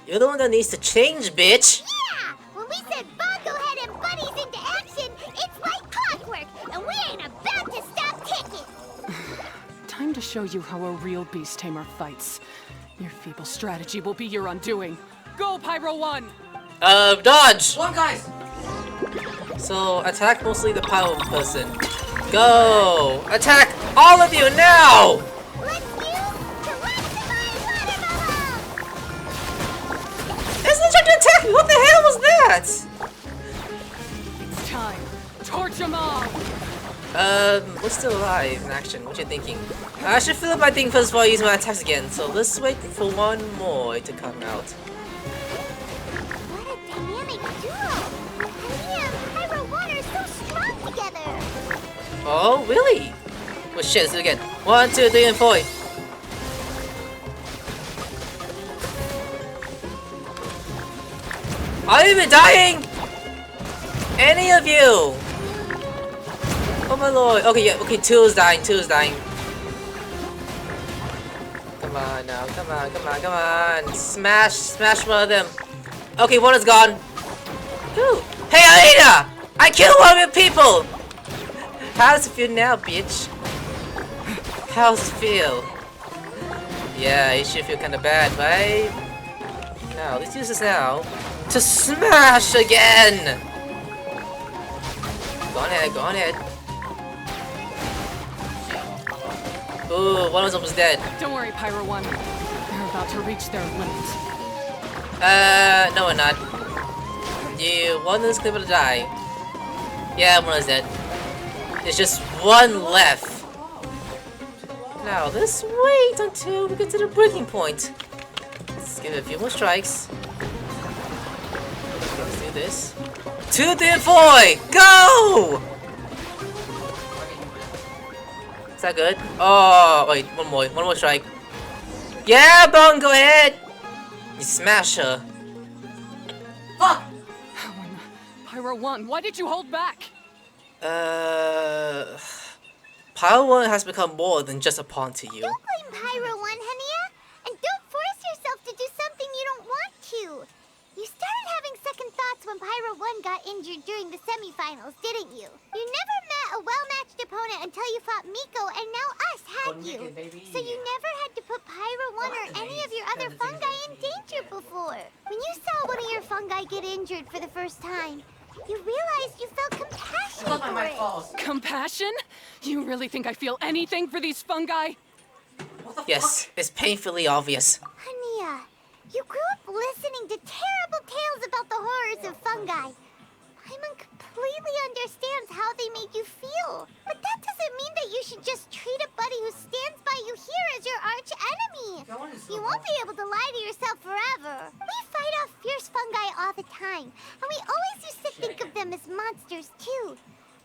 You're the one that needs to change, bitch! Yeah! When we said Bongo Head and Buddies show you how a real beast tamer fights. Your feeble strategy will be your undoing. Go, Pyro 1! Dodge! Come on, guys! So, attack mostly the Pyro person. Go! Attack all of you now! It's not trying to attack me! What the hell was that? It's time. Torch them all! We're still alive in action. What you thinking? I should fill up my thing first before I use my attacks again. So let's wait for one more to come out. What a dynamic duo! Honey and Pyro 1 are so strong together! Oh, really? Well, shit, let's do it again. 1, 2, 3, and 4. Are you even dying? Any of you? Oh my lord. Okay, yeah, okay, 2 is dying, 2 is dying. Come on now, come on, come on, come on. Smash one of them. Okay, 1 is gone. Ooh. Hey, Alina! I killed one of your people! How does it feel now, bitch? How does it feel? Yeah, it should feel kinda bad, right? Now, let's use this now to smash again! Go on ahead, go on ahead. Ooh, one was almost dead. Don't worry, Pyro 1. They're about to reach their limit. No, we're not. One is going to die. Yeah, one is dead. There's just one left. Now, let's wait until we get to the breaking point. Let's give it a few more strikes. Okay, let's do this. 2, 3, and 4! Go! Is that good? Oh, wait, one more strike. Yeah, Bone, go ahead! You smash her. Fuck! Pyro 1, why did you hold back? Pyro 1 has become more than just a pawn to you. Don't blame Pyro 1, Hania! And don't force yourself to do something you don't want to! You started having second thoughts when Pyro 1 got injured during the semifinals, didn't you? You never met a well-matched opponent until you fought Miko, and now us had you. So you never had to put Pyro 1 or any of your other fungi in danger before. When you saw one of your fungi get injured for the first time, you realized you felt compassion for it. Compassion? You really think I feel anything for these fungi? Yes, it's painfully obvious. Hania, you grew up listening to terrible tales about the horrors of fungi. Paimon completely understands how they make you feel. But that doesn't mean that you should just treat a buddy who stands by you here as your arch enemy. You won't be able to lie to yourself forever. We fight off fierce fungi all the time, and we always used to think of them as monsters too.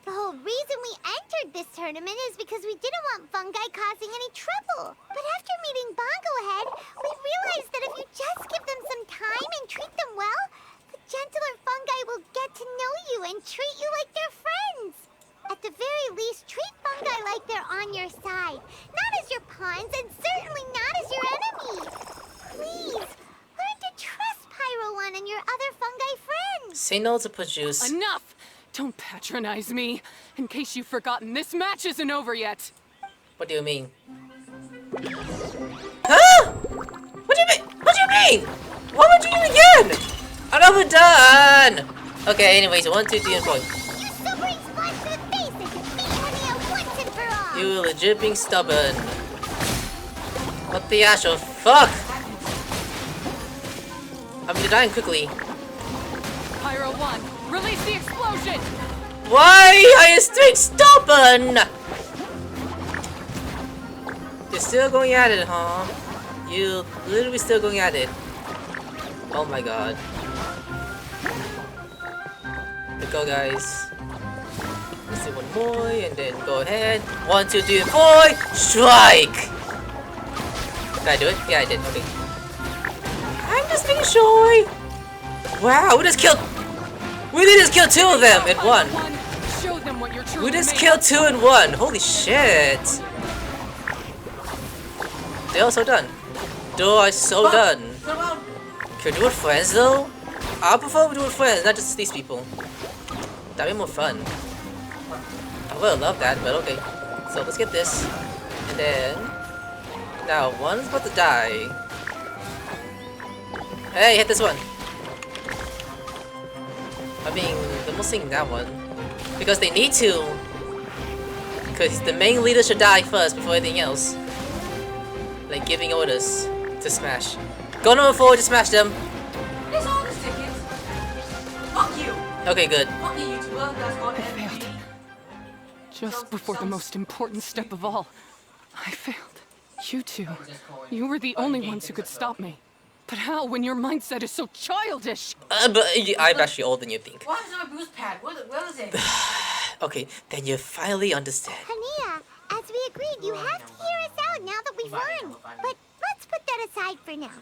The whole reason we entered this tournament is because we didn't want fungi causing any trouble. But after meeting Bongo Head, we realized that if you just give them some time and treat them well, the gentler fungi will get to know you and treat you like their friends. At the very least, treat fungi like they're on your side. Not as your pawns, and certainly not as your enemy. Please, learn to trust Pyro 1 and your other fungi friends. Say no to produce. Enough! Don't patronize me. In case you've forgotten, this match isn't over yet. What do you mean? Huh? What do you mean? What do you mean? Why would you do it again? I'm never done. Okay, anyways, 1, 2, 3, and 4. You sobering splash to the face and defeat Hania once and for all. You legit being stubborn. What the actual fuck? I'm dying quickly. Pyro 1, release the explosion! Why are you staying stubborn? You're still going at it, huh? You literally still going at it. Oh my god. Let's go, guys. Let's do one more and then go ahead. 1, 2, 3, 4. Strike! Did I do it? Yeah, I did. Okay. I'm just making sure. Wow, we just killed 2 of them in one. Show them what you're truly We just made killed 2 in one. Holy shit. They're all so done. They are so done. Can we do it with friends though? I prefer we do it with friends, not just these people. That'd be more fun. I would have loved that, but okay. So let's get this. And then Now, one's about to die. Hey, hit this one. I mean, they're mostly that one. Because they need to. Because the main leader should die first before anything else. Like giving orders to smash. Go number 4 to smash them. It's all the tickets. Fuck you. Okay, good. Fuck you, YouTuber. That's called I failed. Just before the most important step of all. I failed. You two. You were the only ones who could stop me. But how when your mindset is so childish? But I'm actually older than you think. Why is my boost pad? Where is it? Okay, then you finally understand. Hania, as we agreed, you have to hear us out now that we've won. But let's put that aside for now.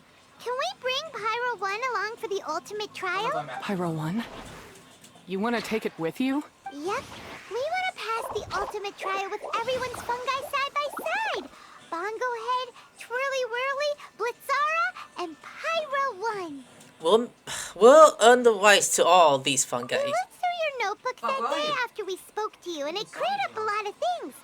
Can we bring Pyro 1 along for the ultimate trial? Pyro 1? You want to take it with you? Yep. We want to pass the ultimate trial with everyone's fungi side by side. Bongo Head, Twirly Whirly, Blitzara, and Pyro 1. We'll earn the rights to all these fungi. We looked through your notebook that day after we spoke to you, and it cleared up a lot of things.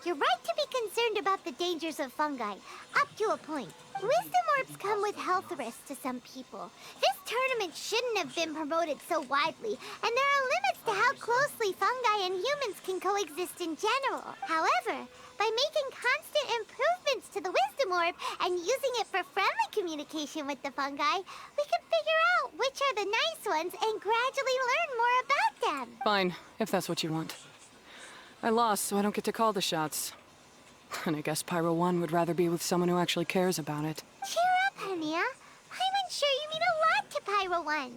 You're right to be concerned about the dangers of fungi, up to a point. Wisdom orbs come with health risks to some people. This tournament shouldn't have been promoted so widely, and there are limits to how closely fungi and humans can coexist in general. However, by making constant improvements to the wisdom orb and using it for friendly communication with the fungi, we can figure out which are the nice ones and gradually learn more about them. Fine, if that's what you want. I lost, so I don't get to call the shots. And I guess Pyro 1 would rather be with someone who actually cares about it. Cheer up, Hania. I'm sure you mean a lot to Pyro 1.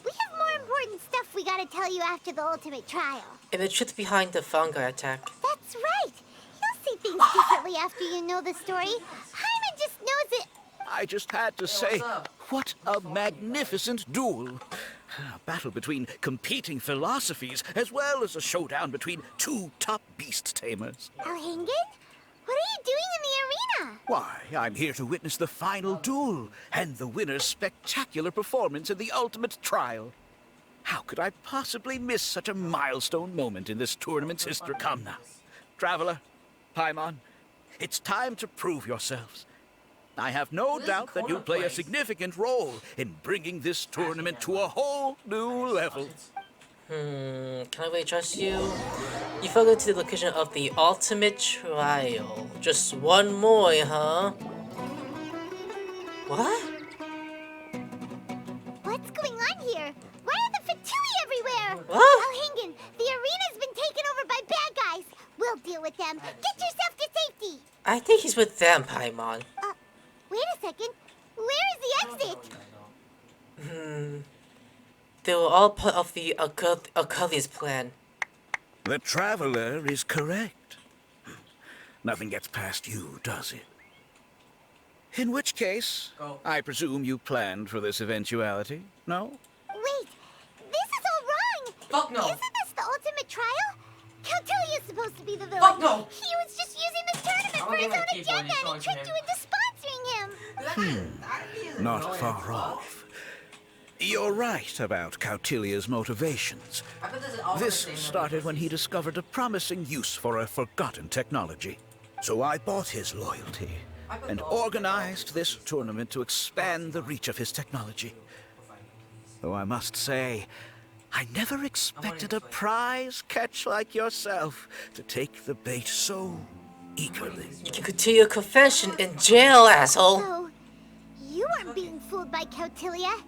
We have more important stuff we gotta tell you after the ultimate trial. And the truth behind the fungi attack. That's right. You'll see things differently after you know the story. Hyman just knows it. I just had to say, what a magnificent duel. A battle between competing philosophies, as well as a showdown between two top beast tamers. Alhingen? What are you doing in the arena? Why, I'm here to witness the final duel and the winner's spectacular performance in the ultimate trial. How could I possibly miss such a milestone moment in this tournament's history? Come now, Traveler, Paimon, it's time to prove yourselves. I have no doubt that you'll play a significant role in bringing this tournament to a whole new level. Can I really trust you? You fell into the location of the ultimate trial. Just one more, huh? What? What's going on here? Why are the Fatui everywhere? What? Alhingen, the arena's been taken over by bad guys. We'll deal with them. Get yourself to safety. I think he's with them, Paimon. Wait a second. Where is the exit? They were all part of the Akali's plan. The Traveler is correct. Nothing gets past you, does it? In which case, I presume you planned for this eventuality, no? Wait, this is all wrong. Fuck no. Isn't this the ultimate trial? Cautilia's supposed to be the villain. Fuck no. He was just using this tournament for his own agenda, and he tricked you into sponsoring him. Not far off. You're right about Cautilia's motivations. This started when he discovered a promising use for a forgotten technology. So I bought his loyalty and organized this tournament to expand the reach of his technology. Though I must say, I never expected a prize catch like yourself to take the bait so eagerly. You can continue your confession in jail, asshole. So, you weren't being fooled by Cautilia.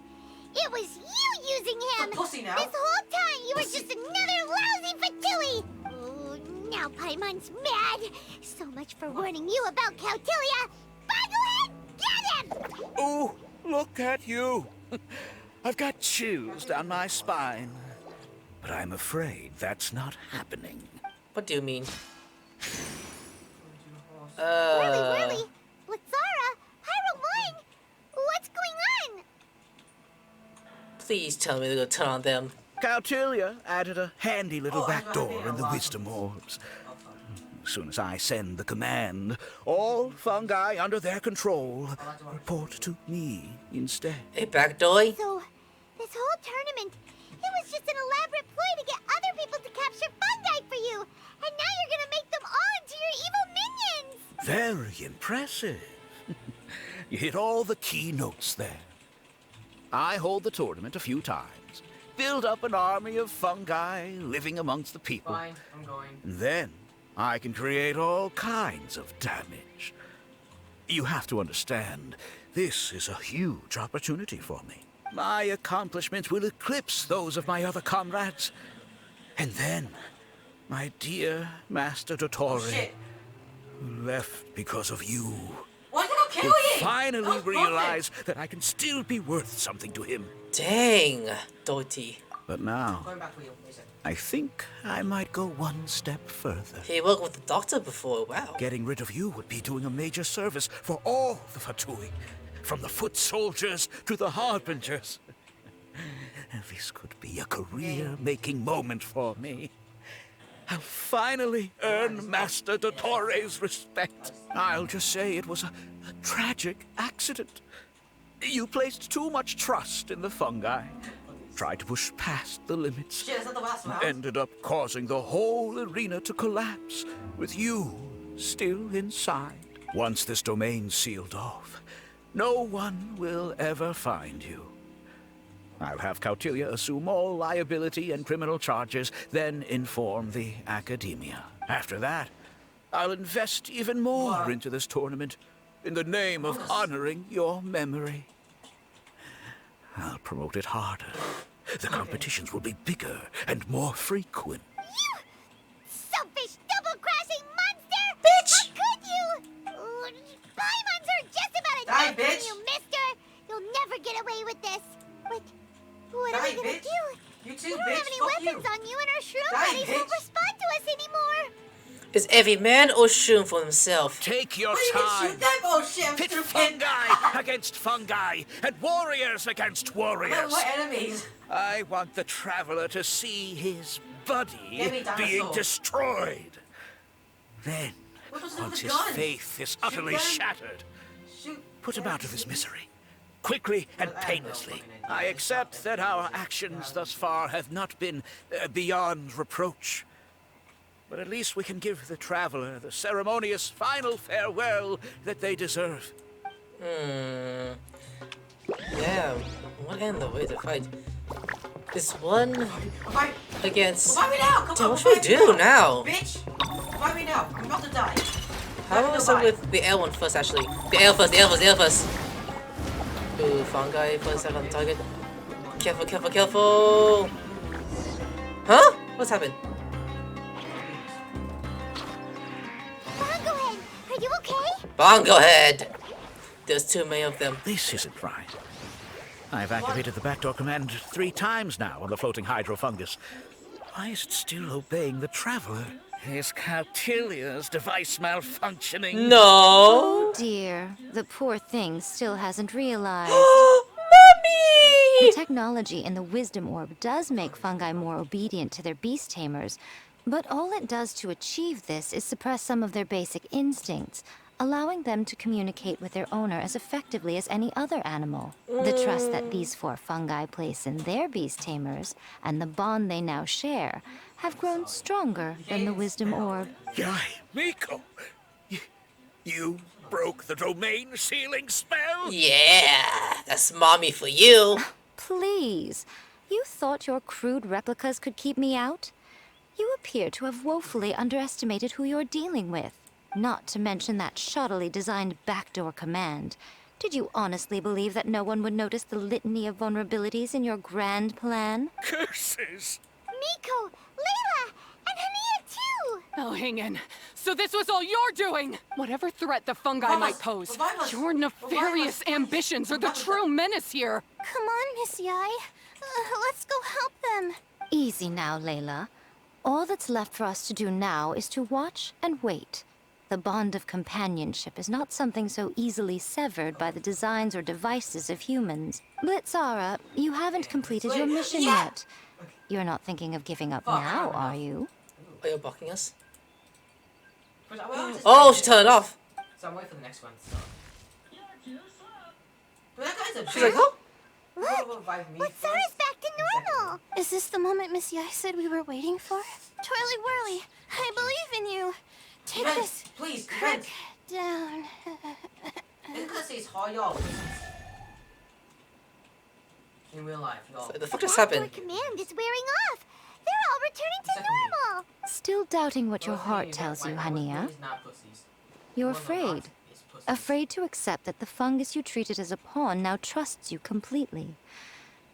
It was you using him. Pussy now. This whole time, you were just another lousy Fatui. Oh, now Paimon's mad. So much for warning you about Cautilia. Boglehead, get him! Oh, look at you. I've got chills down my spine. But I'm afraid that's not happening. What do you mean? Whirly, Blitzara, Pyro 1, what's going on? Please tell me they're gonna turn on them. Cautilia added a handy little back door in the wisdom orbs. As soon as I send the command, all fungi under their control report to me instead. Hey, backdoor. So, this whole tournament, it was just an elaborate ploy to get other people to capture fungi for you. And now you're gonna make them all into your evil minions. Very impressive. You hit all the key notes there. I hold the tournament a few times, build up an army of fungi living amongst the people. Fine, I'm going. Then I can create all kinds of damage. You have to understand, this is a huge opportunity for me. My accomplishments will eclipse those of my other comrades. And then, my dear Master Dottore, who left because of you, What? I'll kill will you! finally Oh, realize that I can still be worth something to him. Dang, Doty. But now, Going back for you. Listen. I think I might go one step further. He worked with the doctor before, wow. Getting rid of you would be doing a major service for all the Fatui, from the foot soldiers to the harbingers. This could be a career-making moment for me. I'll finally earn Master Dottore's respect. I'll just say it was a tragic accident. You placed too much trust in the fungi, tried to push past the limits, Shit, that's not the last one. ended up causing the whole arena to collapse, with you still inside. Once this domain's sealed off, no one will ever find you. I'll have Cautilia assume all liability and criminal charges, then inform the Academia. After that, I'll invest even more into this tournament, in the name of honoring your memory. I'll promote it harder. The competitions will be bigger and more frequent. You selfish, double-crashing monster! Bitch! How could you? Paimons are just about a Die, joke on bitch! you, mister! You'll never get away with this. What are Die, we gonna bitch! do? You too, We don't bitch! have any Fuck weapons you! on you, and our shroom Die, buddies won't bitch! respond to us anymore. Is every man or shroom for himself? Take your What are you gonna time. shoot that? Oh shit, I'm Pit stupid. fungi against fungi, and warriors against warriors. What enemies? I want the traveler to see his buddy Give me being dinosaur. destroyed. Then, What was it with once the his gun? faith is Shoot utterly them? shattered, Shoot. put him out of his misery, quickly and I have no painlessly. fucking idea. I accept that our actions thus far have not been beyond reproach. But at least we can give the traveler the ceremonious final farewell that they deserve. Yeah, what end the way to fight? This one Fight. against... Fight me now! Come Damn, on, what should we fight me do now? Bitch! Fight me now! I'm about to die. How about we start with the L one first, actually? The L first, the L first, the L first. Ooh, fungi for a second target. Careful, careful, careful! Huh? What's happened? Bongo Head, are you okay? Bongo Head! There's too many of them. This isn't right. I've activated the backdoor command 3 times now on the floating hydrofungus. Why is it still obeying the traveler? Is Cautilia's device malfunctioning? No! Oh dear, the poor thing still hasn't realized. Mommy! The technology in the wisdom orb does make fungi more obedient to their beast tamers, but all it does to achieve this is suppress some of their basic instincts, allowing them to communicate with their owner as effectively as any other animal. The trust that these 4 fungi place in their beast tamers, and the bond they now share, have grown stronger than the wisdom orb. Yae Miko! You broke the domain sealing spell? Yeah, that's mommy for you. Please, you thought your crude replicas could keep me out? You appear to have woefully underestimated who you're dealing with. Not to mention that shoddily designed backdoor command. Did you honestly believe that no one would notice the litany of vulnerabilities in your grand plan? Curses! Miko, Layla, and Hania too! Oh, hang in. So this was all you're doing! Whatever threat the fungi Revive might us! pose, Revive us! your nefarious Revive us! ambitions are the Revive us! true menace here. Come on, Miss Yae. Let's go help them. Easy now, Layla. All that's left for us to do now is to watch and wait. The bond of companionship is not something so easily severed by the designs or devices of humans. Blitzara, you haven't completed your mission yet. You're not thinking of giving up now, are you? Are you blocking us? Well, Oh, she turned it off. So I'm waiting for the next one. So. But that guy's a She's like, oh? What Sarah's back to normal? Is this the moment Miss Yae said we were waiting for? Twirly Whirly, I believe in you. Take Vent, this please, crook vent. down. Because he's hard, y'all. In real life, y'all. The fuck just happened? Command is wearing off. They're all returning to normal. Still doubting what your heart tells you, Hania? You're afraid. Afraid to accept that the fungus you treated as a pawn now trusts you completely.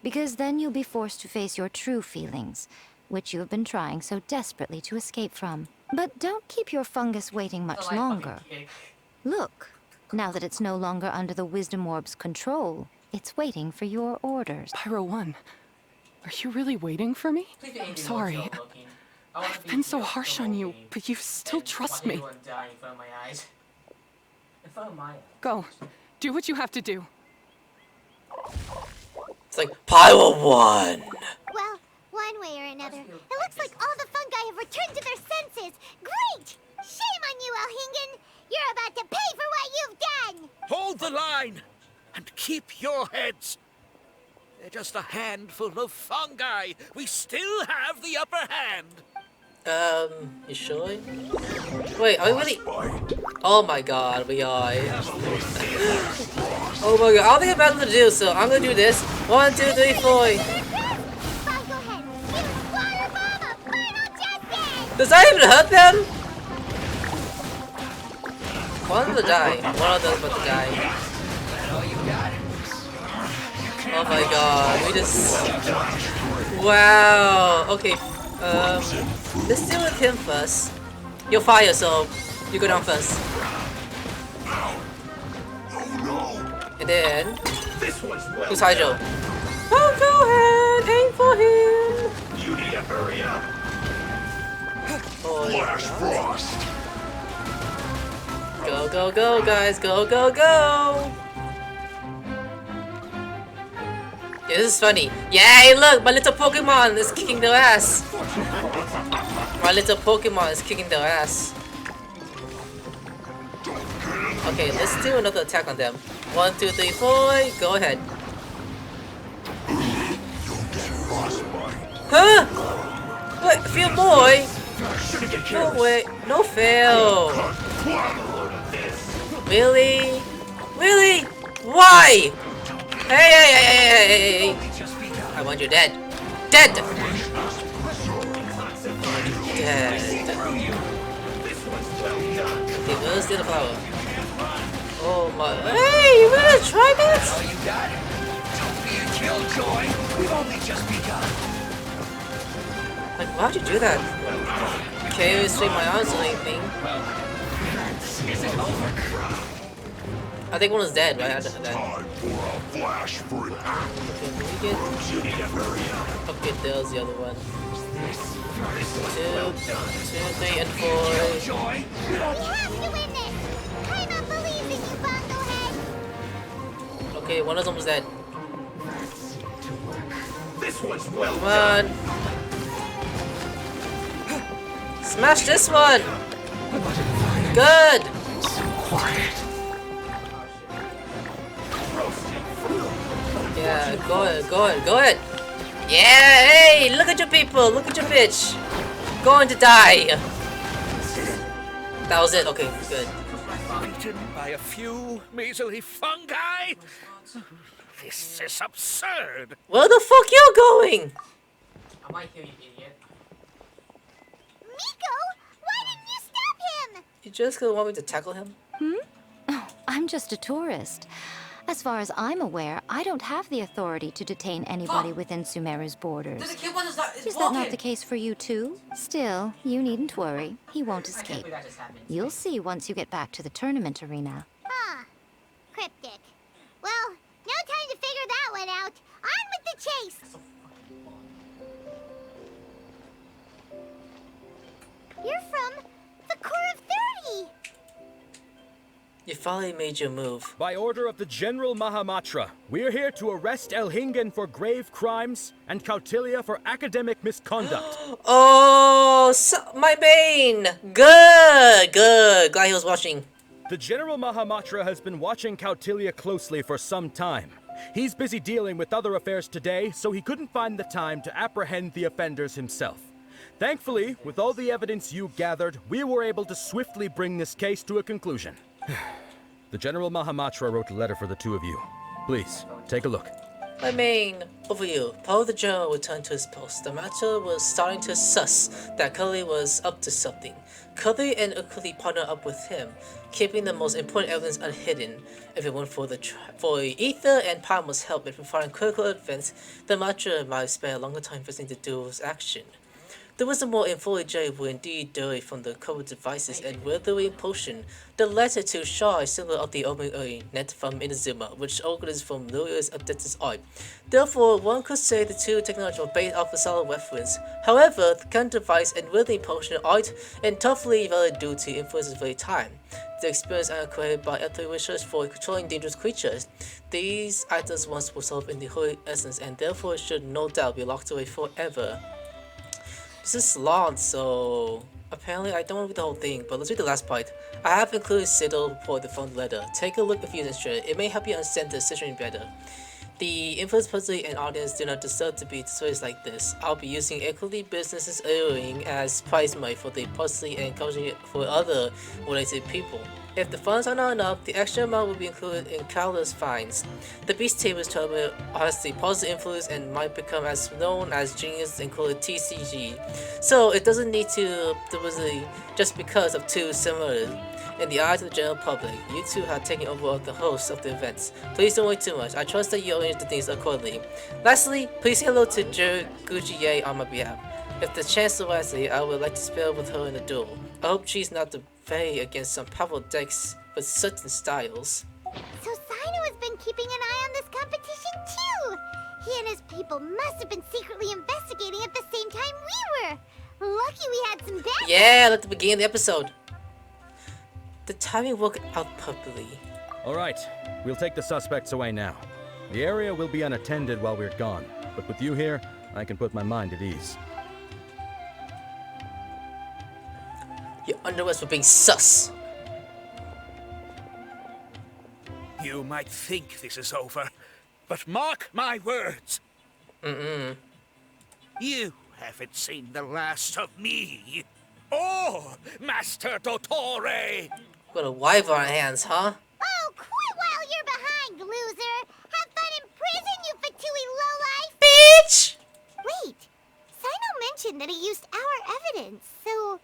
Because then you'll be forced to face your true feelings, which you have been trying so desperately to escape from. But don't keep your fungus waiting much longer. Look, now that it's no longer under the Wisdom Orb's control, it's waiting for your orders. Pyro 1, are you really waiting for me? I'm sorry. I've been so harsh on you, but you still trust me. Go. Do what you have to do. It's like Pyro 1! Well, one way or another, it looks like all the fungi have returned to their senses. Great! Shame on you, Elhingen! You're about to pay for what you've done! Hold the line! And keep your heads! They're just a handful of fungi. We still have the upper hand. You sure? Wait, are we really? Oh my god, we are. Oh my god, I don't think I'm able to do so. I'm gonna do this. 1, 2, 3, 4. Does that even hurt them? One of them die. One of them's about to die. Oh my god, we just... Wow, okay. Let's deal with him first. You're fire, so you go down first. And then... Who's Hydro? Oh, go ahead! Aim for him! You need to hurry up. Oh, Flash Frost. Go, go, go, guys! Go, go, go! Yeah, this is funny. Yay, look! My little Pokemon is kicking their ass! My little Pokemon is kicking their ass. Okay, let's do another attack on them. 1, 2, 3, 4. Go ahead. Huh? What? Feel boy? No way. No fail. Really? Really? Why? Hey! I want you dead. Dead! Dead. Okay, where's the flower? Oh my... Hey, you wanna try this? Oh, you got it. Don't be a killjoy. We've only just begun. Like, why'd you do that? Okay, swing my arms or anything. Is it over? I think one is dead, right? I don't know. Time for a flash for an act. Okay, You need to hurry up. okay, there's the other one. This was 2, well done. 2, 3, and 4. Killjoy. We have to win this! Paimon believes in you, Bonglehead! Okay, one of them was dead. This was well Come done. on. Smash this one! Good! So quiet. Yeah, go ahead, go ahead, go ahead! Yeah, hey, look at your people, look at your bitch! Going to die! That was it, okay, good. Beaten by a few measly fungi? This is absurd. Where the fuck you going? I might kill you, idiot. Miko! Why didn't you stop him? You just gonna want me to tackle him? Oh, I'm just a tourist. As far as I'm aware, I don't have the authority to detain anybody within Sumeru's borders. Is that not the case for you too? Still, you needn't worry. He won't escape. You'll see once you get back to the tournament arena. Huh. Cryptic. Well, no time to figure that one out. On with the chase! You're from the Core of 30! You finally made your move. By order of the General Mahamatra, we're here to arrest Elhingen for grave crimes and Kautilya for academic misconduct. Oh, so, my Bane! Good, good. Glad he was watching. The General Mahamatra has been watching Kautilya closely for some time. He's busy dealing with other affairs today, so he couldn't find the time to apprehend the offenders himself. Thankfully, with all the evidence you gathered, we were able to swiftly bring this case to a conclusion. The General Mahamatra wrote a letter for the two of you. Please, take a look. My main overview. Paul the general returned to his post. The matter was starting to suss that Cully was up to something. Cully and Ukuli partnered up with him, keeping the most important evidence unhidden. If it weren't for Ether and Palmer's help in providing critical events, the matter might have spent a longer time facing the duel's action. The wisdom more infoliate J were indeed derived from the covered devices and withering potion. The letter to Shaw is similar of the opening net from Inazuma, which organized from Luria's Adeptus art. Therefore, one could say the two technologies were based off a solid reference. However, the counter device and withering potion are art and toughly valid due to influences of the time. The experience are created by etheric research for controlling dangerous creatures. These items once were solved in the holy essence and therefore should no doubt be locked away forever. This is long, so apparently I don't want to read the whole thing, but let's read the last part. I have included Siddle report the phone letter. Take a look if you're interested. It may help you understand the situation better. The influence personally and audience do not deserve to be displays like this. I'll be using equally businesses earning as prize money for the personally and culturally for other related people. If the funds are not enough, the extra amount will be included in countless fines. The Beast Tables tournament has the positive influence and might become as known as Genius included TCG. So it doesn't need to publicity just because of two similar. In the eyes of the general public, you two have taken over the host of the events. Please don't worry too much. I trust that you arrange the things accordingly. Lastly, please say hello to Yae on my behalf. If the chance arises, I would like to spell with her in a duel. I hope she's not the fay against some powerful decks with certain styles. So Sino has been keeping an eye on this competition too! He and his people must have been secretly investigating at the same time we were! Lucky we had some backup! Yeah, at the beginning of the episode. The timing worked out perfectly. Alright, we'll take the suspects away now. The area will be unattended while we're gone, but with you here, I can put my mind at ease. Your underwears were being sus. You might think this is over, but mark my words. You haven't seen the last of me. Oh, Master Dottore! Got a wife on our hands, huh? Oh, quit while you're behind, loser! Have fun in prison, you fatui lowlife! Bitch! Wait, Sino mentioned that he used our evidence, so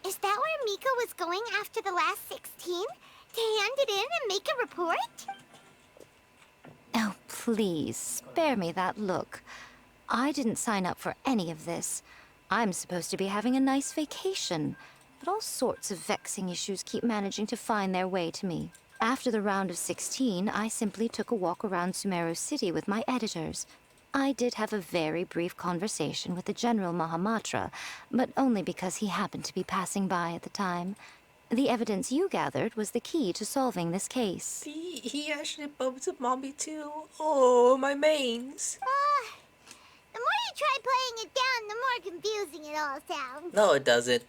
is that where Miko was going after the last 16? To hand it in and make a report? Oh, please, spare me that look. I didn't sign up for any of this. I'm supposed to be having a nice vacation, but all sorts of vexing issues keep managing to find their way to me. After the round of 16, I simply took a walk around Sumeru City with my editors. I did have a very brief conversation with the General Mahamatra, but only because he happened to be passing by at the time. The evidence you gathered was the key to solving this case. He actually bumped to mommy too. Oh, my mains. The more you try playing it down, the more confusing it all sounds. No, it doesn't.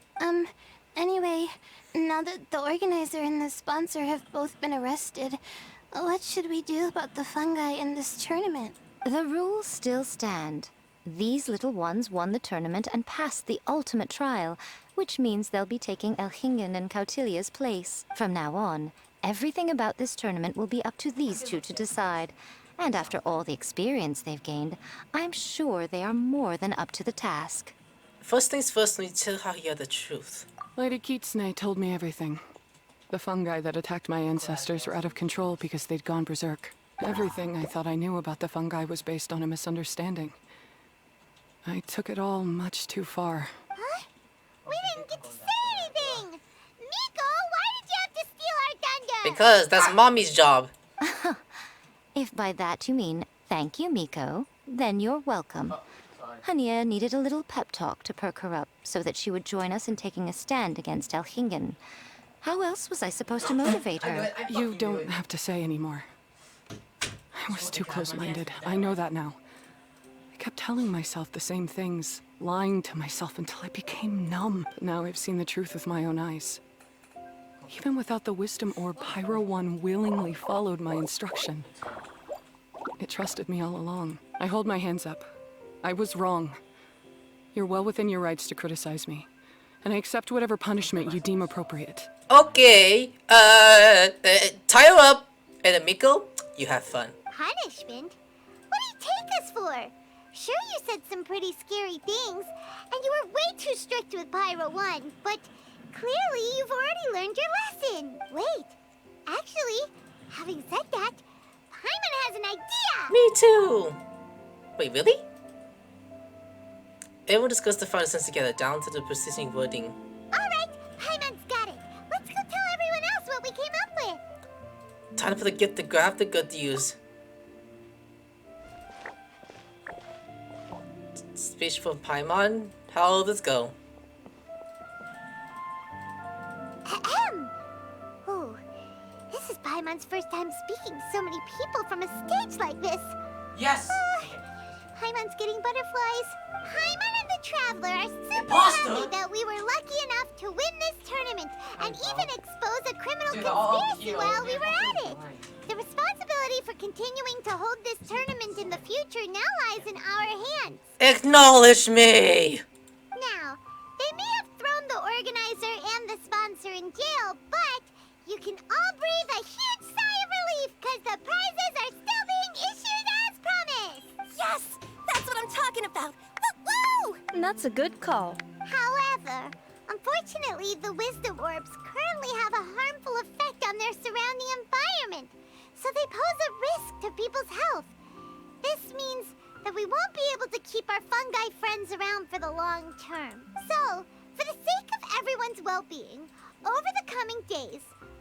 Anyway, now that the organizer and the sponsor have both been arrested, what should we do about the fungi in this tournament? The rules still stand. These little ones won the tournament and passed the ultimate trial, which means they'll be taking Elhingen and Cautilia's place. From now on, everything about this tournament will be up to these two to decide. And after all the experience they've gained, I'm sure they are more than up to the task. First things first, we need to tell Hagia the truth. Lady Kitsune told me everything. The fungi that attacked my ancestors were out of control because they'd gone berserk. Everything I thought I knew about the fungi was based on a misunderstanding. I took it all much too far. Huh? We didn't get to say anything! Miko, why did you have to steal our thunder? Because that's mommy's job. If by that you mean thank you, Miko, then you're welcome. Hania needed a little pep talk to perk her up so that she would join us in taking a stand against Elhingen. How else was I supposed to motivate her? You don't have to say anymore. I was too close-minded. I know that now. I kept telling myself the same things, lying to myself until I became numb. But now I've seen the truth with my own eyes. Even without the wisdom orb, Pyro 1 willingly followed my instruction. It trusted me all along. I hold my hands up. I was wrong. You're well within your rights to criticize me, and I accept whatever punishment you deem appropriate. Okay, tie her up, and then Miko, you have fun. Punishment? What do you take us for? Sure, you said some pretty scary things, and you were way too strict with Pyro 1, but clearly you've already learned your lesson. Wait, actually, having said that, Paimon has an idea! Me too! Wait, really? Everyone discuss the final sense together, down to the persisting wording. Alright, Paimon's got it. Let's go tell everyone else what we came up with. Time for the gift to grab the good news. Speech from Paimon. How will this go? Ahem. Oh, this is Paimon's first time speaking to so many people from a stage like this. Yes! Paimon's getting butterflies. Paimon and the Traveler are super Imposter! happy that we were lucky enough to win this tournament and even expose a criminal Dude, conspiracy while we were at it. The responsibility for continuing to hold this tournament in the future now lies in our hands. Acknowledge me! Now, they may have thrown the organizer and the sponsor in jail, but you can all breathe a huge sigh of relief because the prizes are still being issued as promised. Yes! That's what I'm talking about! Woo! That's a good call. However, unfortunately, the wisdom orbs currently have a harmful effect on their surrounding environment, so they pose a risk to people's health. This means that we won't be able to keep our fungi friends around for the long term. So, for the sake of everyone's well-being, over the coming days,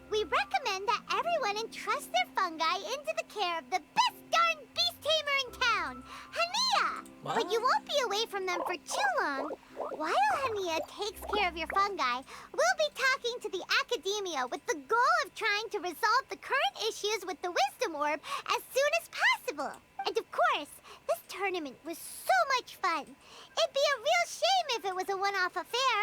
we recommend that everyone entrust their fungi into the care of the best darn beast tamer in town, Hania! What? But you won't be away from them for too long. While Hania takes care of your fungi, we'll be talking to the academia with the goal of trying to resolve the current issues with the wisdom orb as soon as possible. And of course, this tournament was so much fun. It'd be a real shame if it was a one-off affair.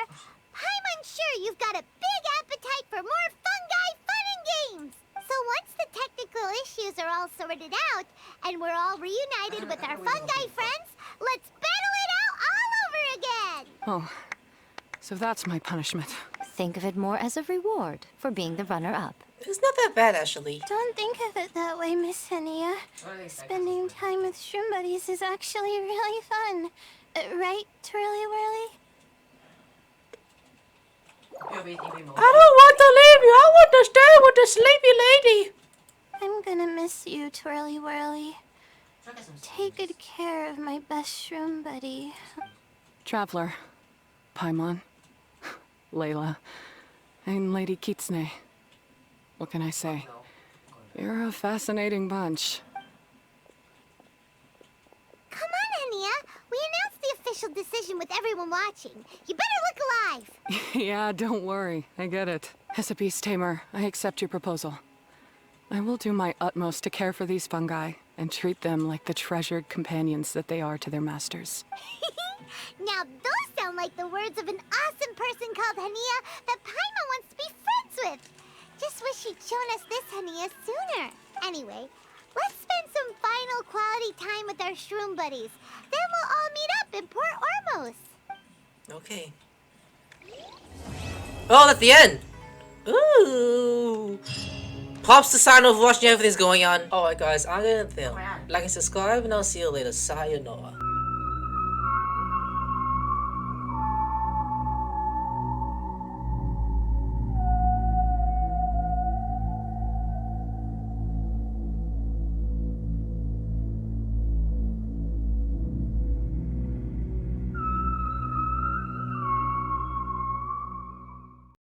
I'm unsure you've got a big appetite for more fungi fun and games. So once the technical issues are all sorted out, and we're all reunited with our fungi friends, let's battle it out all over again! Oh, so that's my punishment. Think of it more as a reward for being the runner-up. It's not that bad, actually. Don't think of it that way, Miss Hania. Spending time with shroom buddies is actually really fun. Right, Twirly Whirly? I don't want to leave you. I want to stay with the sleepy lady. I'm gonna miss you, Twirly Whirly. Take good care of my best shroom buddy. Traveler, Paimon, Layla, and Lady Kitsune. What can I say? You're a fascinating bunch. Come on, Hania. We announced the official decision with everyone watching. You better look alive. Yeah, don't worry. I get it. As a beast tamer, I accept your proposal. I will do my utmost to care for these fungi and treat them like the treasured companions that they are to their masters. Now those sound like the words of an awesome person called Hania that Paimon wants to be friends with. Just wish she'd shown us this Hania sooner. Anyway, let's spend some final quality time with our shroom buddies. Then we'll all meet up in Port Ormos. Okay. Oh, that's the end! Ooh! Pops the sign of watching everything's going on. Alright guys, I'm gonna film. Like and subscribe and I'll see you later. Sayonara.